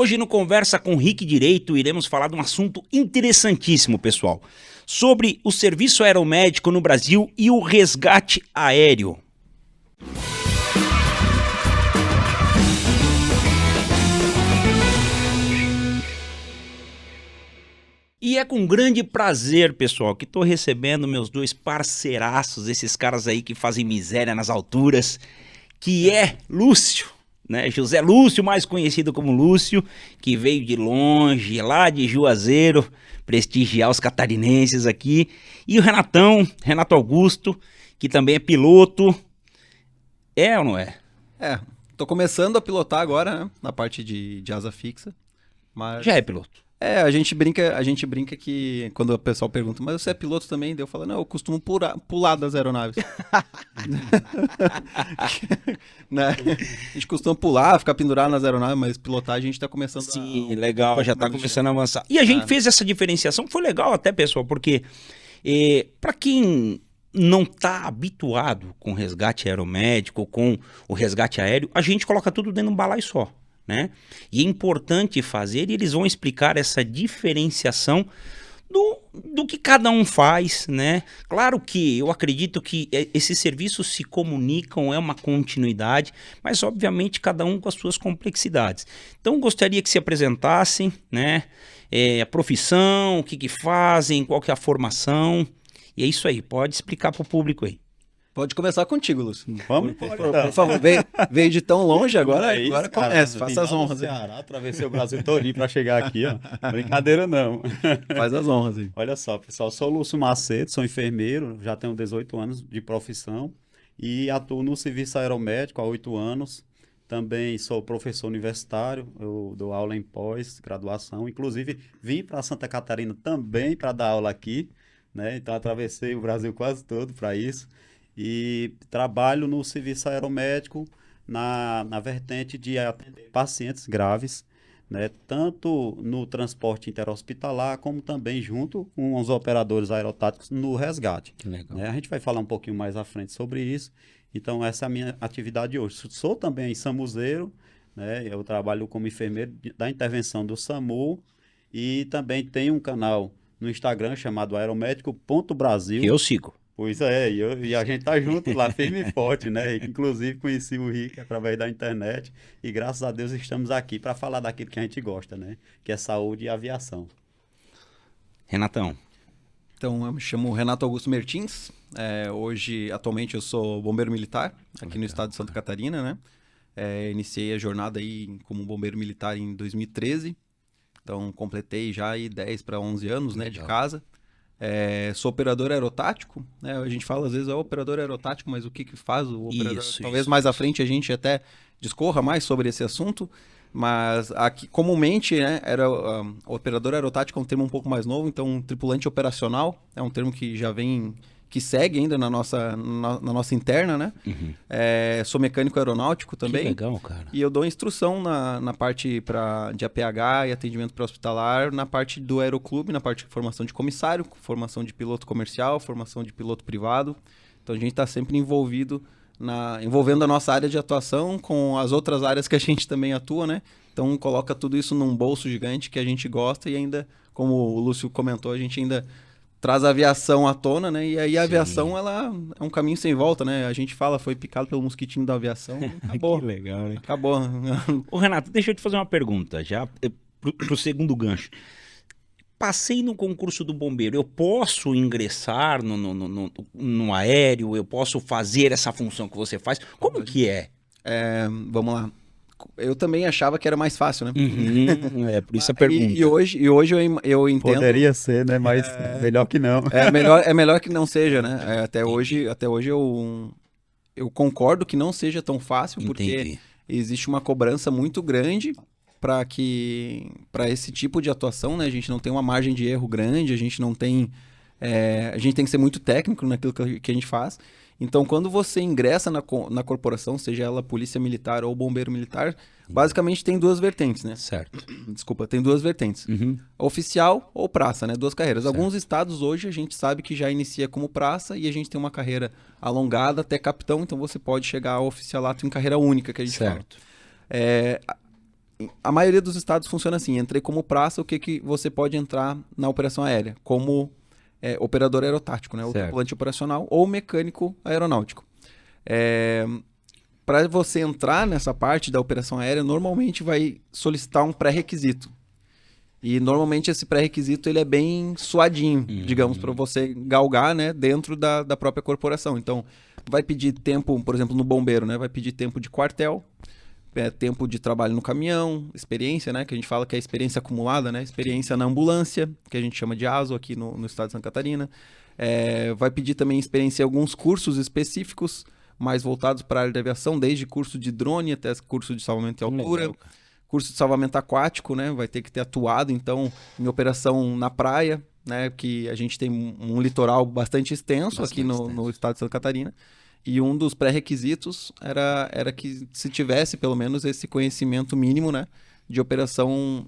Hoje no Conversa com Rick Direito iremos falar de um assunto interessantíssimo, pessoal, sobre o serviço aeromédico no Brasil e o resgate aéreo. E é com grande prazer, pessoal, que estou recebendo meus dois parceiraços, esses caras aí que fazem miséria nas alturas, que é Lúcio, né? José Lúcio, mais conhecido como Lúcio, que veio de longe, lá de Juazeiro, prestigiar os catarinenses aqui. E o Renatão, Renato Augusto, que também é piloto. É ou não é? Tô começando a pilotar agora, né? Na parte de asa fixa. Mas... Já é piloto. a gente brinca que quando o pessoal pergunta, mas você é piloto também? Daí eu falo, não, eu costumo pular das aeronaves. Né? A gente costuma pular, ficar pendurado nas aeronaves, mas pilotar a gente tá começando Sim, legal, já tá começando a avançar. E a gente fez essa diferenciação, foi legal até, pessoal, porque para quem não tá habituado com resgate aeromédico, com o resgate aéreo, a gente coloca tudo dentro de um balaio só. Né? E é importante fazer, e eles vão explicar essa diferenciação do que cada um faz, né? Claro que eu acredito que esses serviços se comunicam, é uma continuidade, mas obviamente cada um com as suas complexidades. Então gostaria que se apresentassem, né? A profissão, o que fazem, qual que é a formação, e é isso aí, pode explicar para o público aí. Pode começar contigo, Lúcio. Vamos? Por favor, veio de tão longe agora, isso, agora cara, começa, faça as honras. Ceará, atravessei o Brasil todinho para chegar aqui, ó. Brincadeira não. Faz as honras aí. Olha só, pessoal, sou o Lúcio Macedo, sou enfermeiro, já tenho 18 anos de profissão e atuo no serviço aeromédico há 8 anos. Também sou professor universitário, eu dou aula em pós-graduação, inclusive vim para Santa Catarina também para dar aula aqui, né? Então atravessei o Brasil quase todo para isso. E trabalho no serviço aeromédico na vertente de atender pacientes graves, né? Tanto no transporte interhospitalar, como também junto com os operadores aerotáticos no resgate. Que legal. Né? A gente vai falar um pouquinho mais à frente sobre isso. Então, essa é a minha atividade hoje. Sou também SAMUzeiro, né? Eu trabalho como enfermeiro da intervenção do SAMU e também tenho um canal no Instagram chamado aeromédico.brasil. Que eu sigo. Pois é, e a gente tá junto lá, firme e forte, né? Inclusive conheci o Rick através da internet e graças a Deus estamos aqui para falar daquilo que a gente gosta, né? Que é saúde e aviação. Renatão. Então, eu me chamo Renato Augusto Mertins. Atualmente eu sou bombeiro militar aqui no estado de Santa Catarina, né? Iniciei a jornada aí como bombeiro militar em 2013. Então, completei já aí 10 para 11 anos, né, de casa. Sou operador aerotático, né? A gente fala às vezes operador aerotático, mas o que faz o operador? Talvez mais à frente a gente até discorra mais sobre esse assunto, mas aqui comumente, né, o operador aerotático é um termo um pouco mais novo, então tripulante operacional é um termo que já vem, que segue ainda na nossa interna, né? Uhum. Sou mecânico aeronáutico também. Que legal, cara. E eu dou instrução na parte de APH e atendimento pré-hospitalar, na parte do aeroclube, na parte de formação de comissário, formação de piloto comercial, formação de piloto privado. Então a gente está sempre envolvendo a nossa área de atuação com as outras áreas que a gente também atua, né? Então coloca tudo isso num bolso gigante que a gente gosta e ainda, como o Lúcio comentou, a gente ainda traz a aviação à tona, né? E aí a aviação, ela é um caminho sem volta, né? A gente fala, foi picado pelo mosquitinho da aviação, acabou. Que legal, né? Acabou. Ô, Renato, deixa eu te fazer uma pergunta, já pro segundo gancho. Passei no concurso do bombeiro, eu posso ingressar no aéreo, eu posso fazer essa função que você faz? Como que é? Vamos lá. Eu também achava que era mais fácil, né? Uhum, por isso a pergunta. E hoje eu entendo... Poderia ser, né? Mas melhor que não. É melhor que não seja, né? Até hoje eu concordo que não seja tão fácil, porque existe uma cobrança muito grande para esse tipo de atuação, né? A gente não tem uma margem de erro grande, a gente não tem... a gente tem que ser muito técnico naquilo que a gente faz. Então, quando você ingressa na corporação, seja ela polícia militar ou bombeiro militar, basicamente tem duas vertentes, né? Certo. Desculpa, tem duas vertentes. Uhum. Oficial ou praça, né? Duas carreiras. Certo. Alguns estados hoje a gente sabe que já inicia como praça e a gente tem uma carreira alongada até capitão, então você pode chegar ao oficialato em carreira única, que a gente fala. a maioria dos estados funciona assim. Entrei como praça, o que você pode entrar na operação aérea? Como operador aerotático, né? O tripulante operacional ou mecânico aeronáutico. Para você entrar nessa parte da operação aérea, normalmente vai solicitar um pré-requisito. E normalmente esse pré-requisito ele é bem suadinho, digamos, para você galgar, né, dentro da própria corporação. Então, vai pedir tempo, por exemplo, no bombeiro, né? Vai pedir tempo de quartel, tempo de trabalho no caminhão, experiência, né? Que a gente fala que é experiência acumulada, né? Experiência na ambulância, que a gente chama de ASO aqui no estado de Santa Catarina. Vai pedir também experiência em alguns cursos específicos, mais voltados para a área de aviação, desde curso de drone até curso de salvamento em altura. Legal. Curso de salvamento aquático, né? Vai ter que ter atuado, então, em operação na praia, né? Que a gente tem um litoral bastante extenso aqui no estado de Santa Catarina. E um dos pré-requisitos era que se tivesse, pelo menos, esse conhecimento mínimo, né? De operação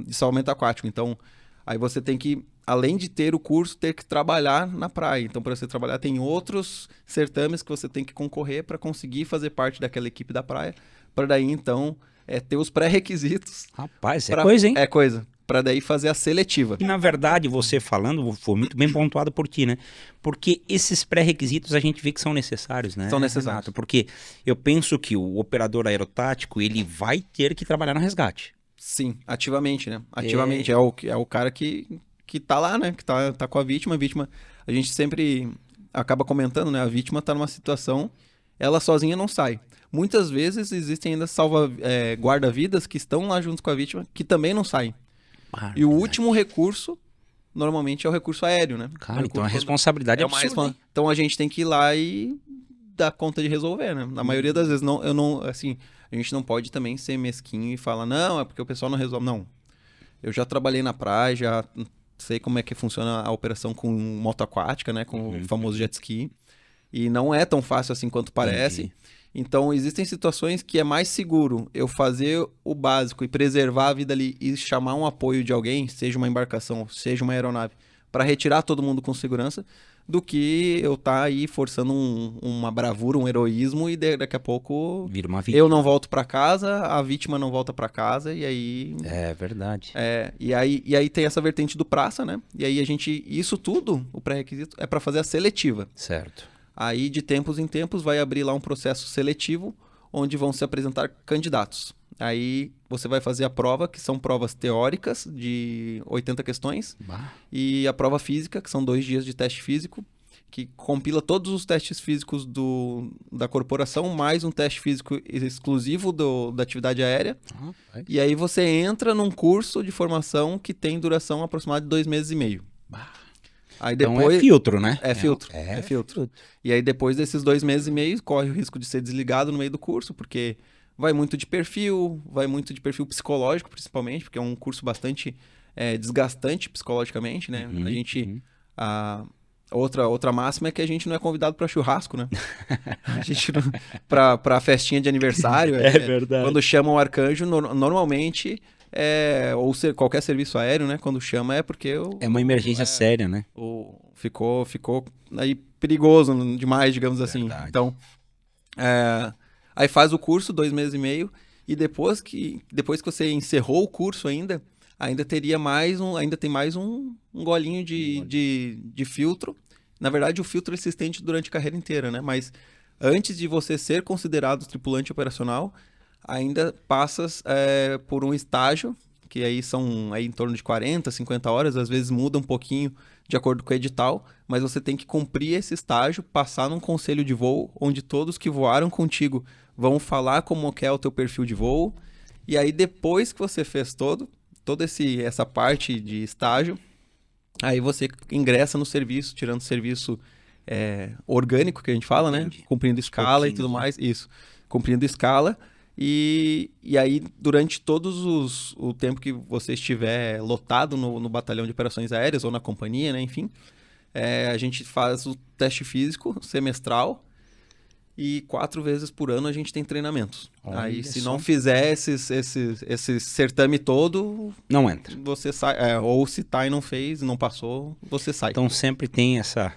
de salvamento aquático. Então, aí você tem que, além de ter o curso, ter que trabalhar na praia. Então, para você trabalhar, tem outros certames que você tem que concorrer para conseguir fazer parte daquela equipe da praia. Para daí, então, ter os pré-requisitos. Rapaz, coisa, hein? É coisa. Para daí fazer a seletiva. E, na verdade, você falando, foi muito bem pontuado por ti, né? Porque esses pré-requisitos a gente vê que são necessários, né? São necessários. Renato? Porque eu penso que o operador aerotático, ele vai ter que trabalhar no resgate. Sim, ativamente, né? Ativamente. É o cara que tá lá, né? Que tá com a vítima. A gente sempre acaba comentando, né? A vítima tá numa situação, ela sozinha não sai. Muitas vezes existem ainda guarda-vidas que estão lá junto com a vítima, que também não saem. E o último recurso, normalmente, é o recurso aéreo, né? Cara, então a responsabilidade é absurda. Então a gente tem que ir lá e dar conta de resolver, né? Na maioria das vezes, a gente não pode também ser mesquinho e falar, não, é porque o pessoal não resolve. Não. Eu já trabalhei na praia, já sei como é que funciona a operação com moto aquática, né? Com o famoso jet ski. E não é tão fácil assim quanto parece. Então, existem situações que é mais seguro eu fazer o básico e preservar a vida ali e chamar um apoio de alguém, seja uma embarcação, seja uma aeronave, para retirar todo mundo com segurança, do que eu estar aí forçando uma bravura, um heroísmo e daqui a pouco vira uma vítima. Eu não volto para casa, a vítima não volta para casa e aí... É verdade. E aí tem essa vertente do praça, né? E aí isso tudo, o pré-requisito, é para fazer a seletiva. Certo. Aí, de tempos em tempos, vai abrir lá um processo seletivo, onde vão se apresentar candidatos. Aí, você vai fazer a prova, que são provas teóricas, de 80 questões, e a prova física, que são 2 dias de teste físico, que compila todos os testes físicos da corporação, mais um teste físico exclusivo da atividade aérea. E aí, você entra num curso de formação que tem duração aproximada de 2 meses e meio. Aí depois, então é filtro, né? É filtro. E aí depois desses 2 meses e meio, corre o risco de ser desligado no meio do curso, porque vai muito de perfil psicológico, principalmente, porque é um curso bastante desgastante psicologicamente, né? Outra máxima é que a gente não é convidado para churrasco, né? A gente para festinha de aniversário. É verdade. Quando chamam o arcanjo, normalmente... qualquer serviço aéreo, né? Quando chama é porque... É uma emergência séria, né? Ficou aí perigoso demais, digamos assim. Então, aí faz o curso, 2 meses e meio, e depois que você encerrou o curso ainda tem mais um golinho de filtro. Na verdade, o filtro se estende durante a carreira inteira, né? Mas antes de você ser considerado tripulante operacional, ainda passas por um estágio, que aí são em torno de 40, 50 horas, às vezes muda um pouquinho de acordo com o edital, mas você tem que cumprir esse estágio, passar num conselho de voo, onde todos que voaram contigo vão falar como é o teu perfil de voo, e aí depois que você fez toda essa parte de estágio, aí você ingressa no serviço, tirando o serviço orgânico, que a gente fala, né? Cumprindo escala e tudo mais, isso, cumprindo escala. E aí, durante o tempo que você estiver lotado no batalhão de operações aéreas ou na companhia, né, enfim, a gente faz o teste físico semestral e 4 vezes por ano a gente tem treinamentos. Aí, se não fizer esse certame todo... Não entra. Você sai. Ou se tá e não fez, não passou, você sai. Então, sempre tem essa...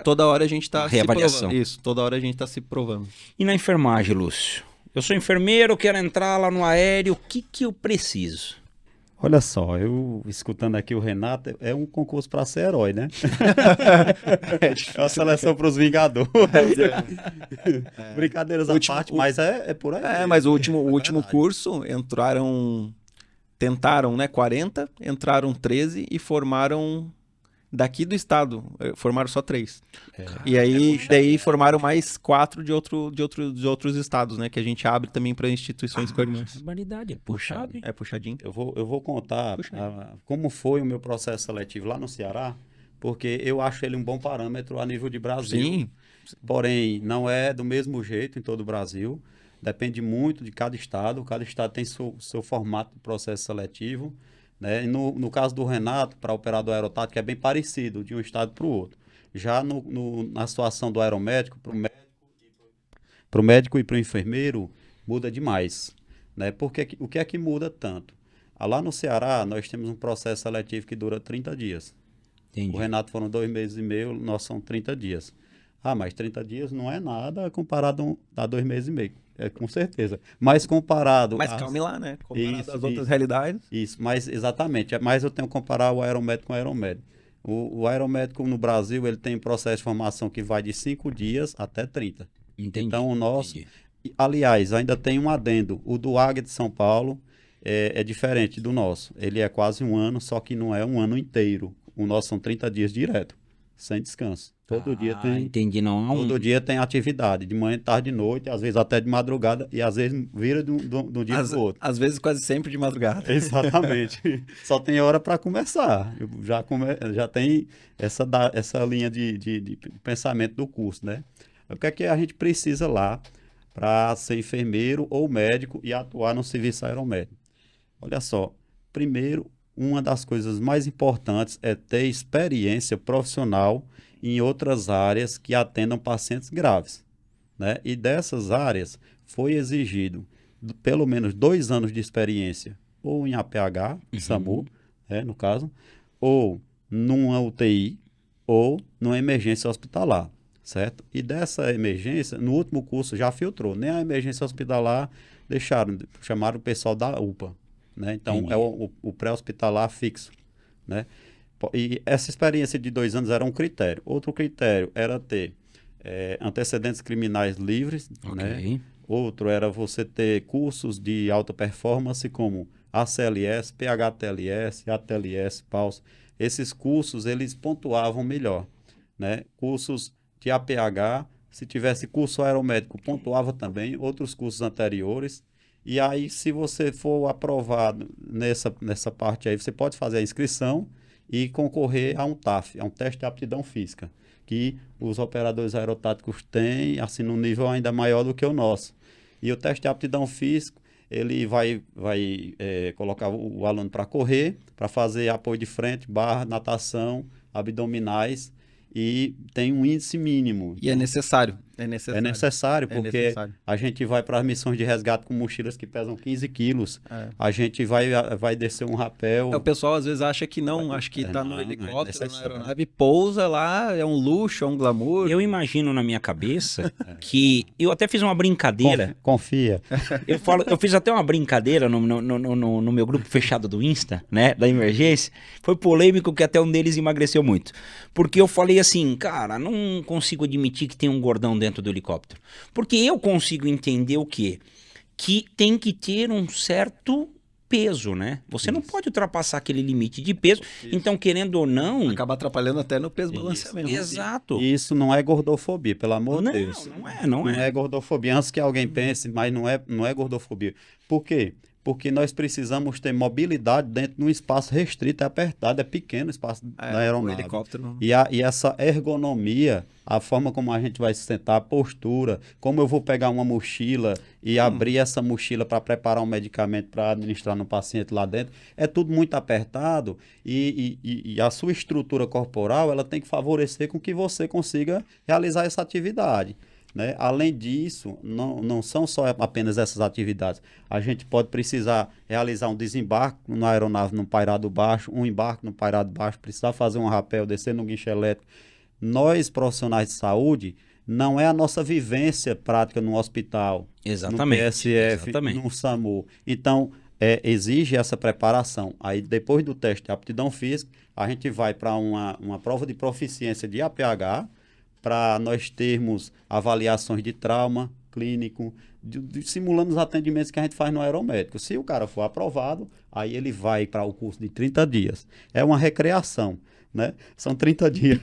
Toda hora a gente está se provando. Isso, toda hora a gente está se provando. E na enfermagem, Lúcio? Eu sou enfermeiro, quero entrar lá no aéreo, o que eu preciso? Olha só, eu escutando aqui o Renato, é um concurso para ser herói, né? É uma seleção para os Vingadores. Brincadeiras à parte, mas é por aí. Mas o último curso tentaram, né, 40, entraram 13 e formaram daqui do estado, formaram só 3. E aí daí formaram mais 4 de outros estados, né, que a gente abre também para instituições co-irmãs. Barbaridade, é puxado, hein? É puxadinho. Eu vou contar como foi o meu processo seletivo lá no Ceará, porque eu acho ele um bom parâmetro a nível de Brasil. Sim. Porém, não é do mesmo jeito em todo o Brasil. Depende muito de cada estado. Cada estado tem seu formato de processo seletivo. Né? E no caso do Renato, para operador aerotático, é bem parecido de um estado para o outro. Já na situação do aeromédico, para o médico e para o enfermeiro, muda demais. Né? Porque o que é que muda tanto? Lá no Ceará, nós temos um processo seletivo que dura 30 dias. Entendi. O Renato foram 2 meses e meio, nós são 30 dias. Mas 30 dias não é nada comparado a 2 meses e meio. Com certeza. Mas comparado... Mas calme lá, né? Comparado às outras isso, realidades. Isso, mas exatamente. Mas eu tenho que comparar o aeromédico com o aeromédico. O aeromédico no Brasil, ele tem processo de formação que vai de 5 dias até 30. Entendi. Então o nosso... Aliás, ainda tem um adendo. O do Águia de São Paulo é diferente do nosso. Ele é quase um ano, só que não é um ano inteiro. O nosso são 30 dias direto, sem descanso. Todo dia tem. Entendi, não. Todo dia tem atividade, de manhã, tarde, de noite, às vezes até de madrugada, e às vezes vira de um dia para o outro. Às vezes quase sempre de madrugada. Exatamente. Só tem hora para começar. Já tem essa linha de pensamento do curso, né? O que é que a gente precisa lá para ser enfermeiro ou médico e atuar no serviço aeromédico? Olha só, primeiro, uma das coisas mais importantes é ter experiência profissional em outras áreas que atendam pacientes graves, né? E dessas áreas foi exigido pelo menos 2 anos de experiência, ou em APH, SAMU, no caso, ou numa UTI, ou numa emergência hospitalar, certo? E dessa emergência, no último curso já filtrou, nem a emergência hospitalar chamaram o pessoal da UPA, né? Então é o pré-hospitalar fixo, né? E essa experiência de 2 anos era um critério. Outro critério era ter antecedentes criminais livres, né? Outro era você ter cursos de alta performance como ACLS, PHTLS, ATLS, PAUS. Esses cursos, eles pontuavam melhor, né? Cursos de APH, se tivesse curso aeromédico, pontuava também, outros cursos anteriores. E aí, se você for aprovado nessa parte aí, você pode fazer a inscrição e concorrer a um TAF, a um teste de aptidão física, que os operadores aerotáticos têm, assim, num nível ainda maior do que o nosso. E o teste de aptidão física, ele vai colocar o aluno para correr, para fazer apoio de frente, barra, natação, abdominais, e tem um índice mínimo. E é necessário. É necessário, porque a gente vai para as missões de resgate com mochilas que pesam 15 quilos. A gente vai descer um rapel. O pessoal às vezes acha que não, acho que está no helicóptero, na aeronave, pousa lá, é um luxo, é um glamour. Eu imagino na minha cabeça que... Eu até fiz uma brincadeira. Confia. Eu fiz até uma brincadeira no meu grupo fechado do Insta, né, da emergência. Foi polêmico que até um deles emagreceu muito. Porque eu falei assim, cara, não consigo admitir que tem um gordão dentro do helicóptero. Porque eu consigo entender o quê? Que tem que ter um certo peso, né? Você não pode ultrapassar aquele limite de peso. Então, querendo ou não... Acaba atrapalhando até no peso balanceamento. Exato. Isso não é gordofobia, pelo amor de Deus. Não é. Não é gordofobia. Antes que alguém pense, mas não é gordofobia. Por quê? Porque nós precisamos ter mobilidade dentro de um espaço restrito, apertado, é pequeno o espaço da aeronave. Helicóptero. E essa ergonomia, a forma como a gente vai se sentar, a postura, como eu vou pegar uma mochila e abrir essa mochila para preparar um medicamento para administrar no paciente lá dentro, é tudo muito apertado e a sua estrutura corporal ela tem que favorecer com que você consiga realizar essa atividade. Né? Além disso, não são só apenas essas atividades. A gente pode precisar realizar um desembarque na aeronave no pairado baixo, um embarque no pairado baixo, precisar fazer um rapel, descer no guincho elétrico. Nós, profissionais de saúde, não é a nossa vivência prática no hospital, Exatamente. no PSF, Exatamente. no SAMU. Então, exige essa preparação. Aí, depois do teste de aptidão física, a gente vai para uma prova de proficiência de APH, para nós termos avaliações de trauma clínico, simulando os atendimentos que a gente faz no aeromédico. Se o cara for aprovado, aí ele vai para o curso de 30 dias. É uma recreação, né? São 30 dias.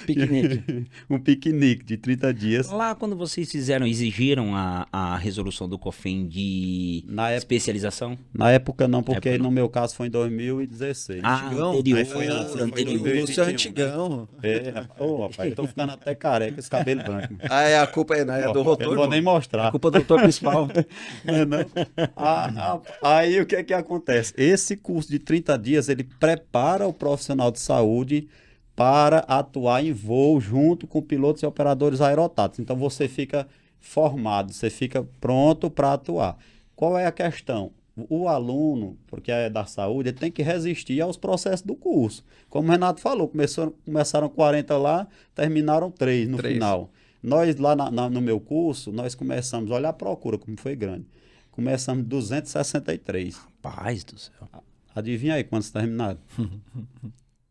Piquenique. Um piquenique de 30 dias. Lá quando vocês exigiram a resolução do COFEM de especialização? Na época não, porque época não. no meu caso foi em 2016. Anterior. Aí foi antes, foi anterior. 2021, Lúcio é antigão. Rapaz, eu tô ficando até careca, esse cabelo branco. A culpa é do Eu não rotor. vou nem mostrar. A culpa do doutor principal. Aí o que é que acontece? Esse curso de 30 dias, ele prepara o profissional de saúde para atuar em voo junto com pilotos e operadores aerotáticos. Então você fica formado, você fica pronto para atuar. Qual é a questão? O aluno, porque é da saúde, ele tem que resistir aos processos do curso. Como o Renato falou, começaram 40 lá, terminaram 3 no final. Nós, lá no meu curso, nós começamos, olha a procura, como foi grande. Começamos 263. Rapaz do céu. Adivinha aí quantos terminaram?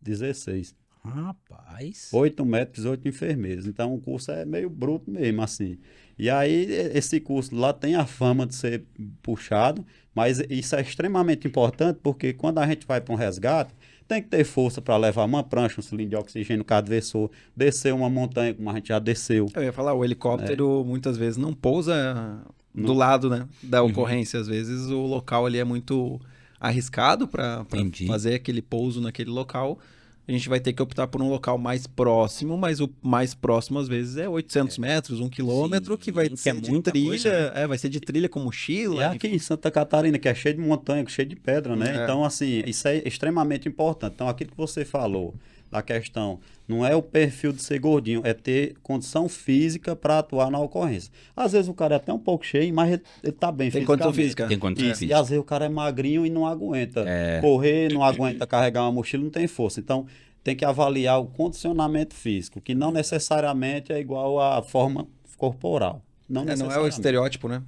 16. Rapaz. 8 médicos, 8 enfermeiros. Então o curso é meio bruto mesmo, assim. E aí esse curso lá tem a fama de ser puxado, mas isso é extremamente importante porque quando a gente vai para um resgate, tem que ter força para levar uma prancha, um cilindro de oxigênio cadavessor, descer uma montanha, como a gente já desceu. Eu ia falar, o helicóptero muitas vezes não pousa do lado, né, da ocorrência. Às vezes o local ali é muito arriscado para fazer aquele pouso naquele local. A gente vai ter que optar por um local mais próximo, mas o mais próximo às vezes é 800 metros, 1 quilômetro, que vai ser de trilha, coisa, vai ser de trilha com mochila. E aqui em Santa Catarina, que é cheio de montanha, cheio de pedra, né? Então, assim, isso é extremamente importante. Então, aquilo que você falou, da questão, não é o perfil de ser gordinho, é ter condição física para atuar na ocorrência. Às vezes o cara é até um pouco cheio, mas ele tá bem Tem condição física. Tem condição Isso, física. e às vezes o cara é magrinho e não aguenta correr, não aguenta carregar uma mochila, não tem força. Então, tem que avaliar o condicionamento físico, que não necessariamente é igual à forma corporal. Não é o estereótipo, né?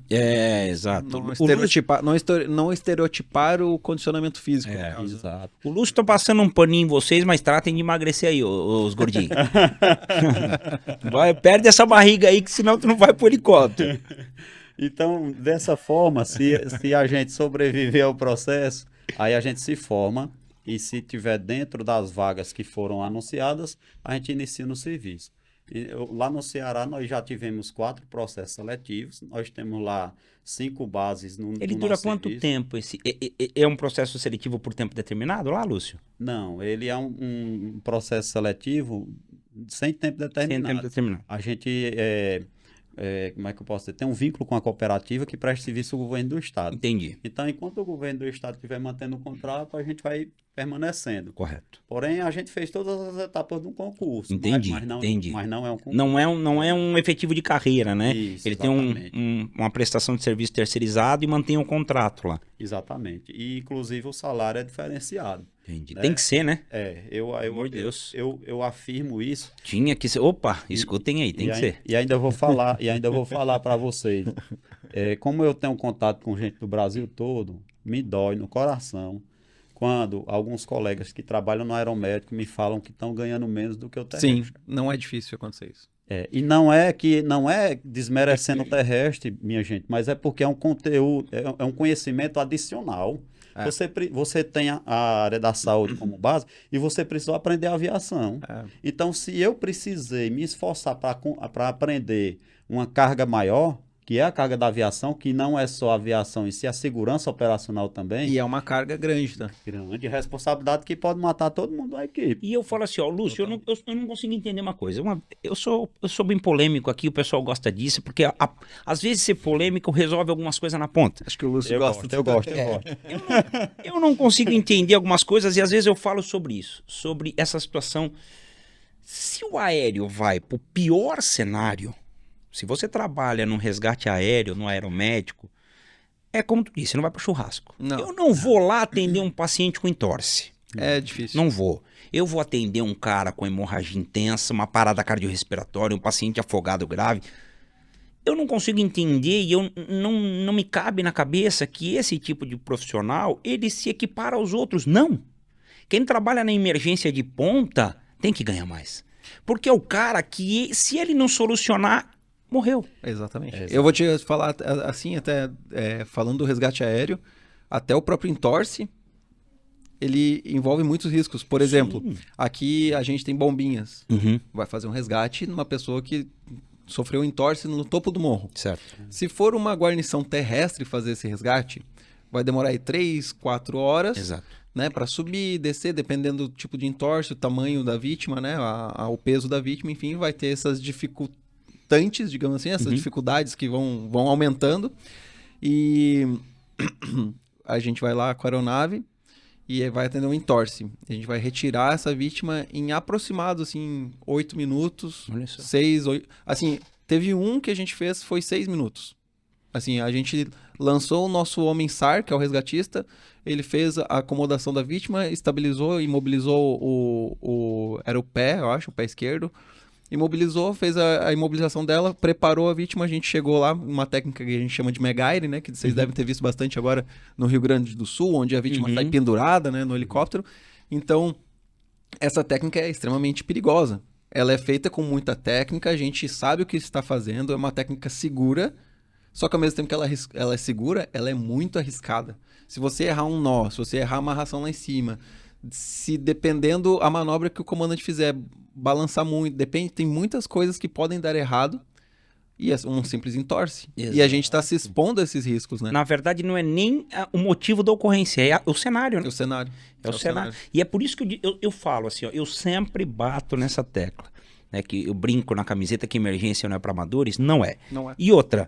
Exato. Não estereotipar o condicionamento físico. Exato. O Lúcio tá passando um paninho em vocês, mas tratem de emagrecer aí, os gordinhos. Perde essa barriga aí, que senão tu não vai pro helicóptero. Então, dessa forma, se a gente sobreviver ao processo, aí a gente se forma e se tiver dentro das vagas que foram anunciadas, a gente inicia no serviço. Lá no Ceará, nós já tivemos 4 processos seletivos, nós temos lá 5 bases no Ele dura quanto tempo? É um processo seletivo por tempo determinado lá, Lúcio? Não, ele é um processo seletivo sem tempo determinado. Sem tempo determinado. A gente, como é que eu posso dizer? Tem um vínculo com a cooperativa que presta serviço ao governo do Estado. Entendi. Então, enquanto o governo do Estado estiver mantendo o contrato, a gente vai permanecendo. Correto. Porém, a gente fez todas as etapas de um concurso. Entendi, mas não é um concurso. Não é um efetivo de carreira, né? Isso, ele exatamente. tem uma prestação de serviço terceirizado e mantém um contrato lá. Exatamente. E, inclusive, o salário é diferenciado. Entendi. Né? Tem que ser, né? Meu Deus. Eu afirmo isso. Tinha que ser. Opa, escutem aí, tem que ser. E ainda vou falar para vocês. Como eu tenho contato com gente do Brasil todo, me dói no coração quando alguns colegas que trabalham no aeromédico me falam que estão ganhando menos do que o terrestre. Sim, não é difícil acontecer isso. E não é desmerecendo o terrestre, minha gente, mas é porque é um conteúdo, é um conhecimento adicional. Você tem a área da saúde como base e você precisou aprender aviação. Então, se eu precisei me esforçar para aprender uma carga maior, que é a carga da aviação, que não é só a aviação, e sim a segurança operacional também. E é uma carga grande, tá? Grande responsabilidade que pode matar todo mundo da equipe. E eu falo assim, Lúcio, eu não consigo entender uma coisa. Eu sou bem polêmico aqui, o pessoal gosta disso, porque às vezes ser polêmico resolve algumas coisas na ponta. Acho que o Lúcio gosta. Eu gosto. Eu não consigo entender algumas coisas e às vezes eu falo sobre isso, sobre essa situação. Se o aéreo vai pro pior cenário, se você trabalha no resgate aéreo, no aeromédico, é como tu disse, não vai para churrasco. Não. Eu não vou lá atender um paciente com entorse. É difícil. Não vou. Eu vou atender um cara com hemorragia intensa, uma parada cardiorrespiratória, um paciente afogado grave. Eu não consigo entender e não me cabe na cabeça que esse tipo de profissional, ele se equipara aos outros. Não. Quem trabalha na emergência de ponta tem que ganhar mais. Porque é o cara que, se ele não solucionar, morreu. Exatamente. Eu vou te falar assim, até falando do resgate aéreo, até o próprio entorse, ele envolve muitos riscos. Por exemplo, aqui a gente tem bombinhas. Vai fazer um resgate numa pessoa que sofreu entorse no topo do morro. Certo. Se for uma guarnição terrestre fazer esse resgate, vai demorar aí 3, 4 horas. Exato. Né, para subir, descer, dependendo do tipo de entorse, o tamanho da vítima, né, o peso da vítima, enfim, vai ter essas dificultantes, digamos assim, essas dificuldades que vão aumentando. E a gente vai lá com a aeronave e vai atender um entorse. A gente vai retirar essa vítima em aproximado, assim, 8 minutos, 6, 8... Assim, teve um que a gente fez, foi 6 minutos. Assim, a gente lançou o nosso homem SAR, que é o resgatista, ele fez a acomodação da vítima, estabilizou, imobilizou era o pé, eu acho, o pé esquerdo, imobilizou, fez a imobilização dela, preparou a vítima, a gente chegou lá, uma técnica que a gente chama de Megaire, né, que vocês devem ter visto bastante agora no Rio Grande do Sul, onde a vítima sai pendurada, né, no helicóptero. Então, essa técnica é extremamente perigosa. Ela é feita com muita técnica, a gente sabe o que está fazendo, é uma técnica segura, só que ao mesmo tempo que ela é segura, ela é muito arriscada. Se você errar um nó, se você errar a amarração lá em cima, se dependendo a manobra que o comandante fizer, balançar muito, tem muitas coisas que podem dar errado e é um simples entorse. Exato. E a gente está se expondo a esses riscos, né? Na verdade, não é nem o motivo da ocorrência, é o cenário, né? É o cenário. É o cenário. E é por isso que eu falo assim, ó, eu sempre bato nessa tecla, né? Que eu brinco na camiseta que emergência não é para amadores, não é. Não é. E outra,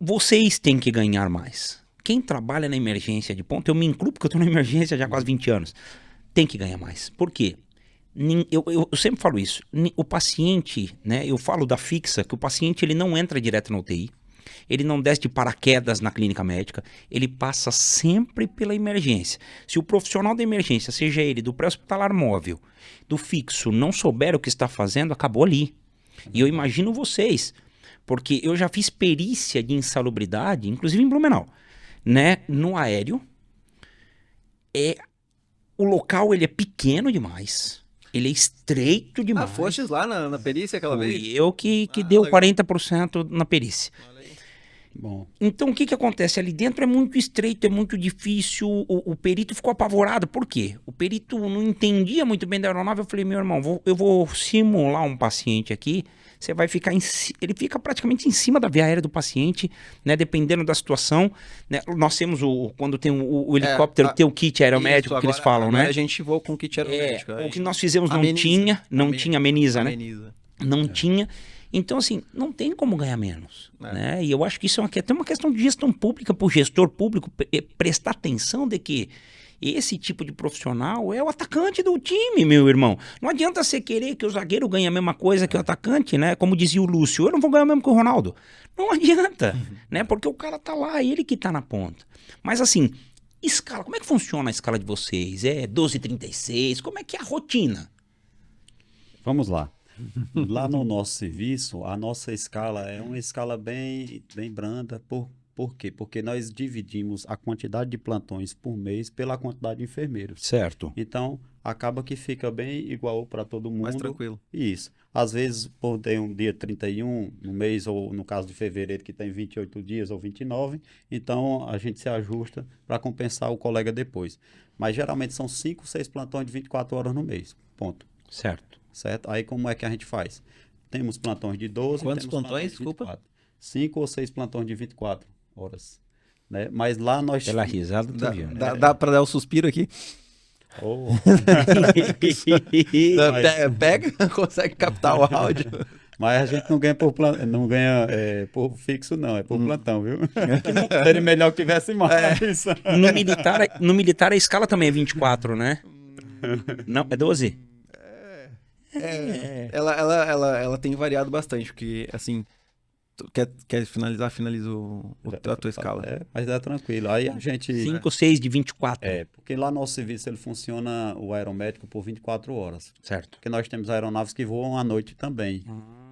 vocês têm que ganhar mais. Quem trabalha na emergência de ponta, eu me incluo porque eu estou na emergência já há quase 20 anos, tem que ganhar mais. Por quê? Eu sempre falo isso. O paciente, né? Eu falo da fixa, que o paciente ele não entra direto na UTI, ele não desce de paraquedas na clínica médica, ele passa sempre pela emergência. Se o profissional da emergência, seja ele do pré-hospitalar móvel, do fixo, não souber o que está fazendo, acabou ali. E eu imagino vocês, porque eu já fiz perícia de insalubridade, inclusive em Blumenau, né? No aéreo, o local ele é pequeno demais, ele é estreito demais. Fostes lá na perícia aquela vez? Fui eu que deu legal. 40% na perícia. Bom. Então o que acontece? Ali dentro é muito estreito, é muito difícil, o perito ficou apavorado. Por quê? O perito não entendia muito bem da aeronave. Eu falei, meu irmão, eu vou simular um paciente aqui, você vai ficar ele fica praticamente em cima da via aérea do paciente, né? Dependendo da situação, né? Nós temos quando tem o helicóptero, tem o kit aeromédico que eles falam, né? A gente voa com o kit aeromédico. O que nós fizemos não tinha ameniza, né? Não tinha. Então, assim, não tem como ganhar menos, né? E eu acho que isso é até uma questão de gestão pública, para o gestor público prestar atenção de que esse tipo de profissional é o atacante do time, meu irmão. Não adianta você querer que o zagueiro ganhe a mesma coisa que o atacante, né? Como dizia o Lúcio, eu não vou ganhar o mesmo que o Ronaldo. Não adianta, né? Porque o cara tá lá, ele que tá na ponta. Mas assim, escala, como é que funciona a escala de vocês? É 12:36? Como é que é a rotina? Vamos lá. Lá no nosso serviço, a nossa escala é uma escala bem branda. Por quê? Porque nós dividimos a quantidade de plantões por mês pela quantidade de enfermeiros. Certo. Então, acaba que fica bem igual para todo mundo. Mais tranquilo. Isso. Às vezes, tem um dia 31 no mês, ou no caso de fevereiro, que tem 28 dias ou 29, então a gente se ajusta para compensar o colega depois. Mas geralmente são 5, 6 plantões de 24 horas no mês. Ponto. Certo. Certo? Aí como é que a gente faz? Temos plantões de 12. Quantos plantões? Desculpa. 5 ou 6 plantões de 24 horas. Né? Mas lá nós... Pela risada, dá para dar um suspiro aqui? Oh. Pega, consegue captar o áudio. Mas a gente não ganha por fixo, não. É por plantão, viu? Seria melhor que tivesse mais. No militar a escala também é 24, né? Não, é 12? Ela tem variado bastante, porque, assim, Quer finalizar? Finaliza a tua escala. Mas é tranquilo. Aí a gente... 5, 6 de 24. Porque lá no nosso serviço ele funciona, o aeromédico, por 24 horas. Certo. Porque nós temos aeronaves que voam à noite também.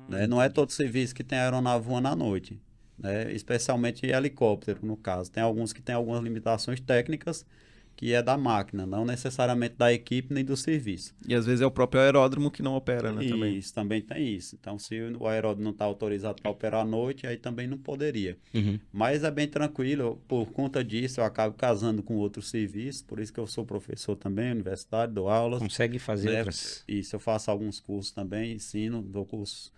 Né? Não é todo serviço que tem aeronave voando à noite. Né? Especialmente helicóptero, no caso. Tem alguns que têm algumas limitações técnicas, que é da máquina, não necessariamente da equipe nem do serviço. E às vezes é o próprio aeródromo que não opera, né? Isso, também tem isso. Então, se o aeródromo não está autorizado para operar à noite, aí também não poderia. Mas é bem tranquilo, por conta disso eu acabo casando com outros serviços, por isso que eu sou professor também, universitário, dou aulas. Consegue fazer outras... Isso, eu faço alguns cursos também, ensino, dou cursos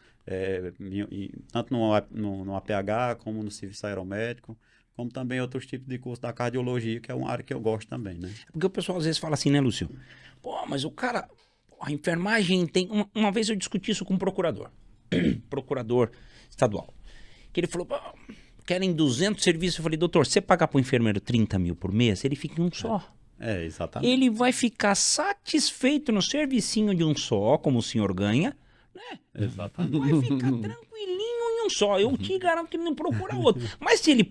tanto no APH como no serviço aeromédico, como também outros tipos de curso da cardiologia, que é uma área que eu gosto também, né? Porque o pessoal às vezes fala assim, né, Lúcio? Pô, mas o cara... A enfermagem tem... Uma vez eu discuti isso com um procurador. Procurador estadual. Que ele falou, querem 200 serviços. Eu falei, doutor, você pagar para o enfermeiro 30 mil por mês, ele fica em um só. Exatamente. Ele vai ficar satisfeito no servicinho de um só, como o senhor ganha, né? Exatamente. Vai ficar tranquilinho em um só. Eu te garanto que ele não procura outro. Mas se ele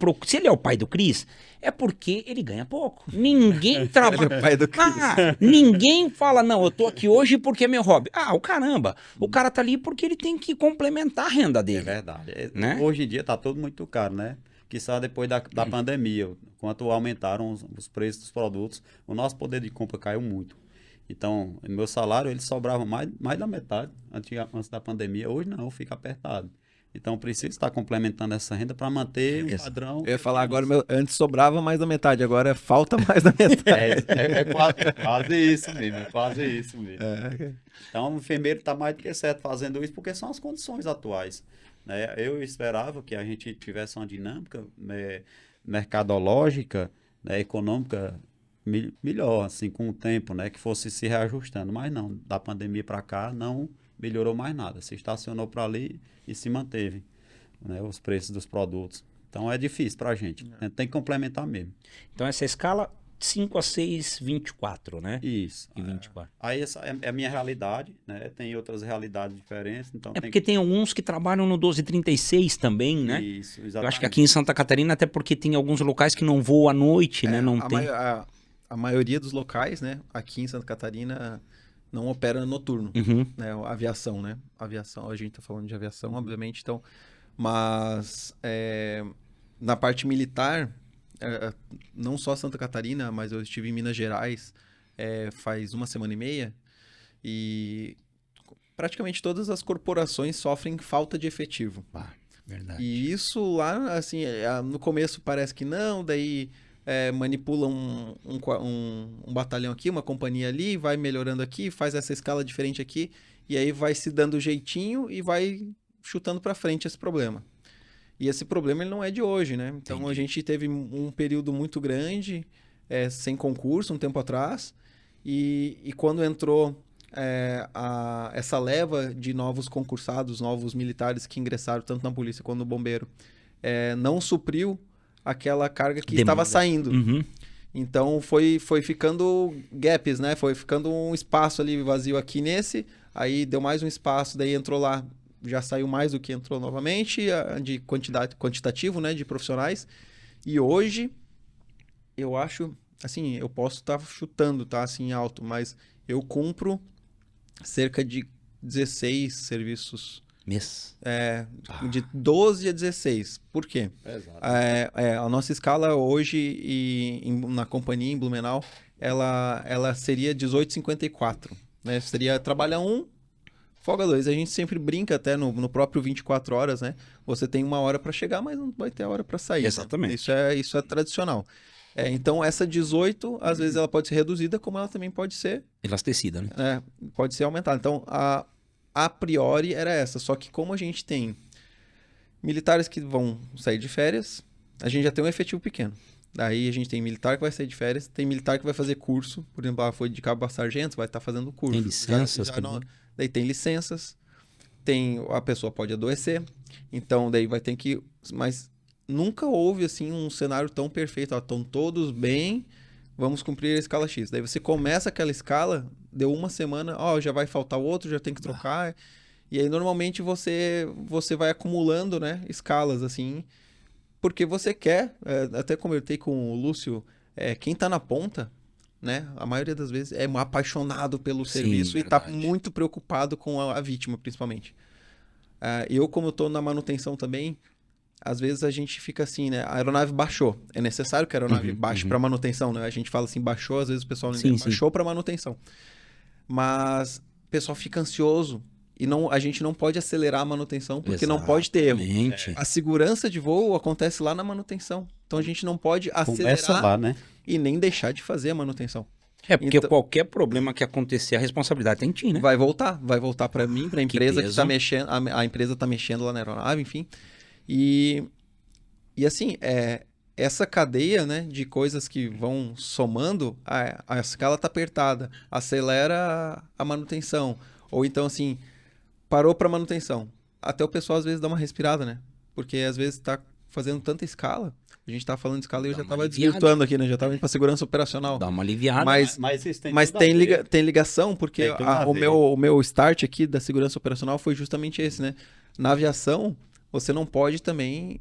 é o pai do Cris, é porque ele ganha pouco. Ninguém trabalha. Ele é o pai do Cris. Ninguém fala, não, eu tô aqui hoje porque é meu hobby. O caramba. O cara tá ali porque ele tem que complementar a renda dele. É verdade. Né? Hoje em dia tá tudo muito caro, né? Quizá depois da pandemia, quando aumentaram os preços dos produtos, o nosso poder de compra caiu muito. Então, meu salário, ele sobrava mais da metade antes da pandemia. Hoje não, fica apertado. Então, preciso estar complementando essa renda para manter um padrão. Eu ia falar agora, antes sobrava mais da metade, agora falta mais da metade. Quase isso mesmo, quase isso mesmo. Então, o enfermeiro está mais do que certo fazendo isso, porque são as condições atuais. Né? Eu esperava que a gente tivesse uma dinâmica mercadológica, né, econômica, melhor, assim, com o tempo, né, que fosse se reajustando, mas não, da pandemia para cá não melhorou mais nada, se estacionou para ali e se manteve, né, os preços dos produtos. Então é difícil para a gente, tem que complementar mesmo. Então essa escala 5 a 6, 24, né? Isso. E 24. Aí essa é a minha realidade, né, tem outras realidades diferentes. Então porque tem alguns que trabalham no 1236 também, né? Isso, exatamente. Eu acho que aqui em Santa Catarina, até porque tem alguns locais que não voam à noite, né? Não tem... A maioria dos locais, né, aqui em Santa Catarina, não opera noturno, né, aviação, né, aviação, a gente tá falando de aviação, obviamente, então, mas na parte militar, não só Santa Catarina, mas eu estive em Minas Gerais faz 1 semana e meia, e praticamente todas as corporações sofrem falta de efetivo. Verdade. E isso lá, assim, no começo parece que não, daí... manipula um batalhão aqui, uma companhia ali, vai melhorando aqui, faz essa escala diferente aqui, e aí vai se dando jeitinho e vai chutando para frente esse problema. E esse problema ele não é de hoje, né? Então Entendi. A gente teve um período muito grande sem concurso, um tempo atrás, e quando entrou essa leva de novos concursados, novos militares que ingressaram tanto na polícia quanto no bombeiro, não supriu aquela carga que estava saindo. Então foi ficando gaps, né? Foi ficando um espaço ali vazio aqui nesse, aí deu mais um espaço, daí entrou lá, já saiu mais do que entrou novamente, de quantitativo, né, de profissionais. E hoje, eu acho, assim, eu posso estar chutando, tá, assim, alto, mas eu cumpro cerca de 16 serviços mês. De 12 a 16. Por quê? A nossa escala hoje na companhia em Blumenau, ela seria 18,54. Né? Seria trabalhar 1, folga 2. A gente sempre brinca até no próprio 24 horas, né? Você tem 1 hora para chegar, mas não vai ter a hora para sair. Exatamente. Né? Isso é tradicional. Então, essa 18, às vezes ela pode ser reduzida, como ela também pode ser... elastecida, né? Pode ser aumentada. Então, a priori era essa, só que como a gente tem militares que vão sair de férias, a gente já tem um efetivo pequeno. Daí a gente tem militar que vai sair de férias, tem militar que vai fazer curso, por exemplo, foi de cabo a sargento, vai estar fazendo curso. Tem licenças. Daí tem licenças, a pessoa pode adoecer, então daí vai ter que... Mas nunca houve assim um cenário tão perfeito, estão todos bem, vamos cumprir a escala X. Daí você começa aquela escala, deu 1 semana, já vai faltar outro, já tem que trocar. E aí, normalmente, você vai acumulando, né, escalas, assim, porque você quer, até conversei com o Lúcio, quem tá na ponta, né, a maioria das vezes é apaixonado pelo serviço e tá muito preocupado com a vítima, principalmente. Eu, como eu tô na manutenção também, às vezes a gente fica assim, né, a aeronave baixou, é necessário que a aeronave baixe para manutenção, né, a gente fala assim, baixou, às vezes o pessoal não entende, baixou para manutenção. Mas o pessoal fica ansioso. E a gente não pode acelerar a manutenção, porque não pode ter erro. A segurança de voo acontece lá na manutenção. Então a gente não pode acelerar lá, né? E nem deixar de fazer a manutenção. Porque então, qualquer problema que acontecer, a responsabilidade tem em ti, né? Vai voltar para mim, para a empresa que está mexendo, a empresa está mexendo lá na aeronave, enfim. E assim, essa cadeia, né, de coisas que vão somando, a escala está apertada, acelera a manutenção. Ou então, assim, parou para manutenção. Até o pessoal às vezes dá uma respirada, né? Porque às vezes está fazendo tanta escala. A gente tá falando de escala e eu já tava desvirtuando aqui, né? Já tava indo pra segurança operacional. Dá uma aliviada. Mas tem ligação, porque o meu start aqui da segurança operacional foi justamente esse, né? Na aviação, você não pode também...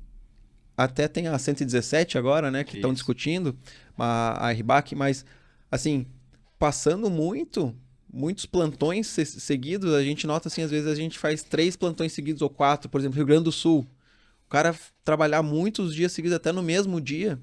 Até tem a 117 agora, né? Que estão discutindo, a RBAC, mas, assim, passando muitos plantões seguidos, a gente nota, assim, às vezes a gente faz 3 plantões seguidos ou 4, por exemplo, Rio Grande do Sul. O cara trabalhar muitos dias seguidos, até no mesmo dia,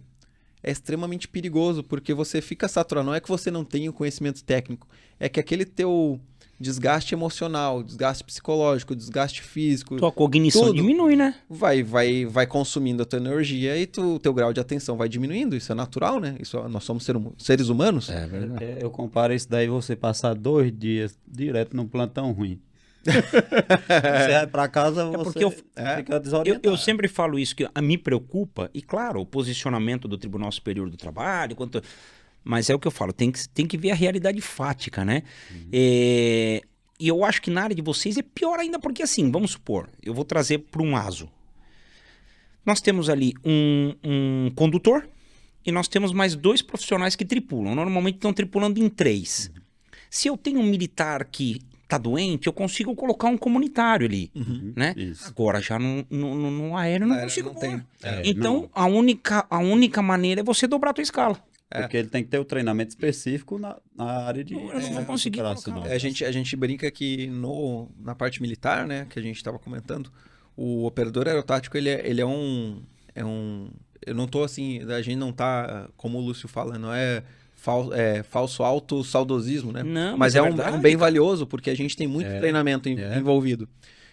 é extremamente perigoso, porque você fica saturado. Não é que você não tenha o conhecimento técnico, é que aquele teu desgaste emocional, desgaste psicológico, desgaste físico... Tua cognição diminui, né? Vai consumindo a tua energia e o teu grau de atenção vai diminuindo. Isso é natural, né? Nós somos seres humanos. É verdade. Eu comparo isso daí, você passar 2 dias direto num plantão ruim. Você vai pra casa, você fica desorientado. Eu sempre falo isso, que me preocupa, e claro, o posicionamento do Tribunal Superior do Trabalho, mas é o que eu falo, tem que ver a realidade fática, né? E eu acho que na área de vocês é pior ainda, porque assim, vamos supor, eu vou trazer para um ASO. Nós temos ali um condutor e nós temos mais 2 profissionais que tripulam. Normalmente estão tripulando em 3. Se eu tenho um militar que tá doente, eu consigo colocar um comunitário ali, né? Isso. Agora, já no aéreo eu não consigo. Não tem. Então, a única maneira é você dobrar a tua escala. Porque ele tem que ter o treinamento específico na área de... Eu não vou conseguir colocar. A gente brinca que na parte militar, né, que a gente estava comentando, o operador aerotático, ele é um... Eu não tô assim, a gente não tá, como o Lúcio fala, não é... falso alto saudosismo, né? Não, mas é um bem valioso, porque a gente tem muito treinamento envolvido.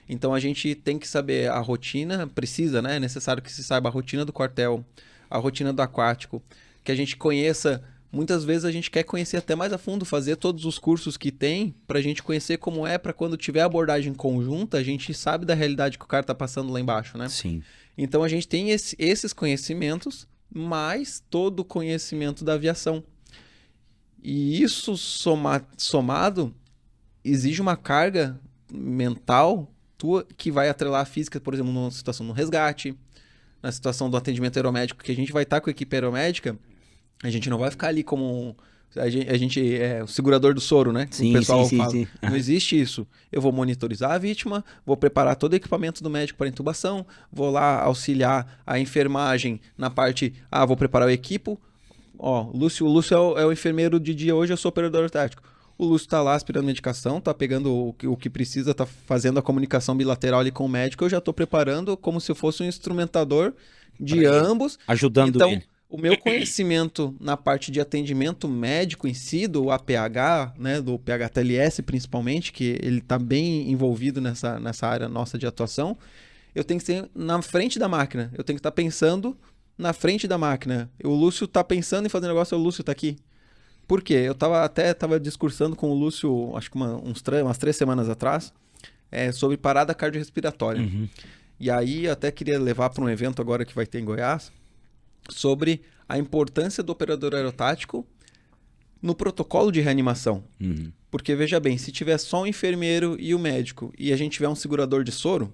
Então a gente tem que saber a rotina, precisa, né? É necessário que se saiba a rotina do quartel, a rotina do aquático, que a gente conheça. Muitas vezes a gente quer conhecer até mais a fundo, fazer todos os cursos que tem, pra gente conhecer como é, pra quando tiver abordagem conjunta, a gente sabe da realidade que o cara tá passando lá embaixo, né? Sim. Então a gente tem esses conhecimentos, mais todo o conhecimento da aviação. E isso somado exige uma carga mental tua que vai atrelar a física, por exemplo, numa situação no resgate, na situação do atendimento aeromédico, que a gente vai estar com a equipe aeromédica, a gente não vai ficar ali como a gente é o segurador do soro, né? Sim, o pessoal sim. Não existe isso. Eu vou monitorizar a vítima, vou preparar todo o equipamento do médico para intubação, vou lá auxiliar a enfermagem na parte, vou preparar o equipo. O Lúcio é o enfermeiro de dia hoje, eu sou operador tático. O Lúcio tá lá aspirando medicação, tá pegando o que precisa, tá fazendo a comunicação bilateral ali com o médico, eu já tô preparando como se eu fosse um instrumentador de ambos. Ajudando então, ele. O meu conhecimento na parte de atendimento médico em si, do APH, né, do PHTLS principalmente, que ele tá bem envolvido nessa área nossa de atuação, eu tenho que ser na frente da máquina, eu tenho que estar pensando na frente da máquina. O Lúcio tá pensando em fazer negócio, o Lúcio tá aqui. Por quê? Eu tava discursando com o Lúcio, acho que umas 3 semanas atrás, sobre parada cardiorrespiratória. E aí eu até queria levar para um evento agora que vai ter em Goiás, sobre a importância do operador aerotático no protocolo de reanimação. Porque, veja bem, se tiver só o enfermeiro e o médico, e a gente tiver um segurador de soro,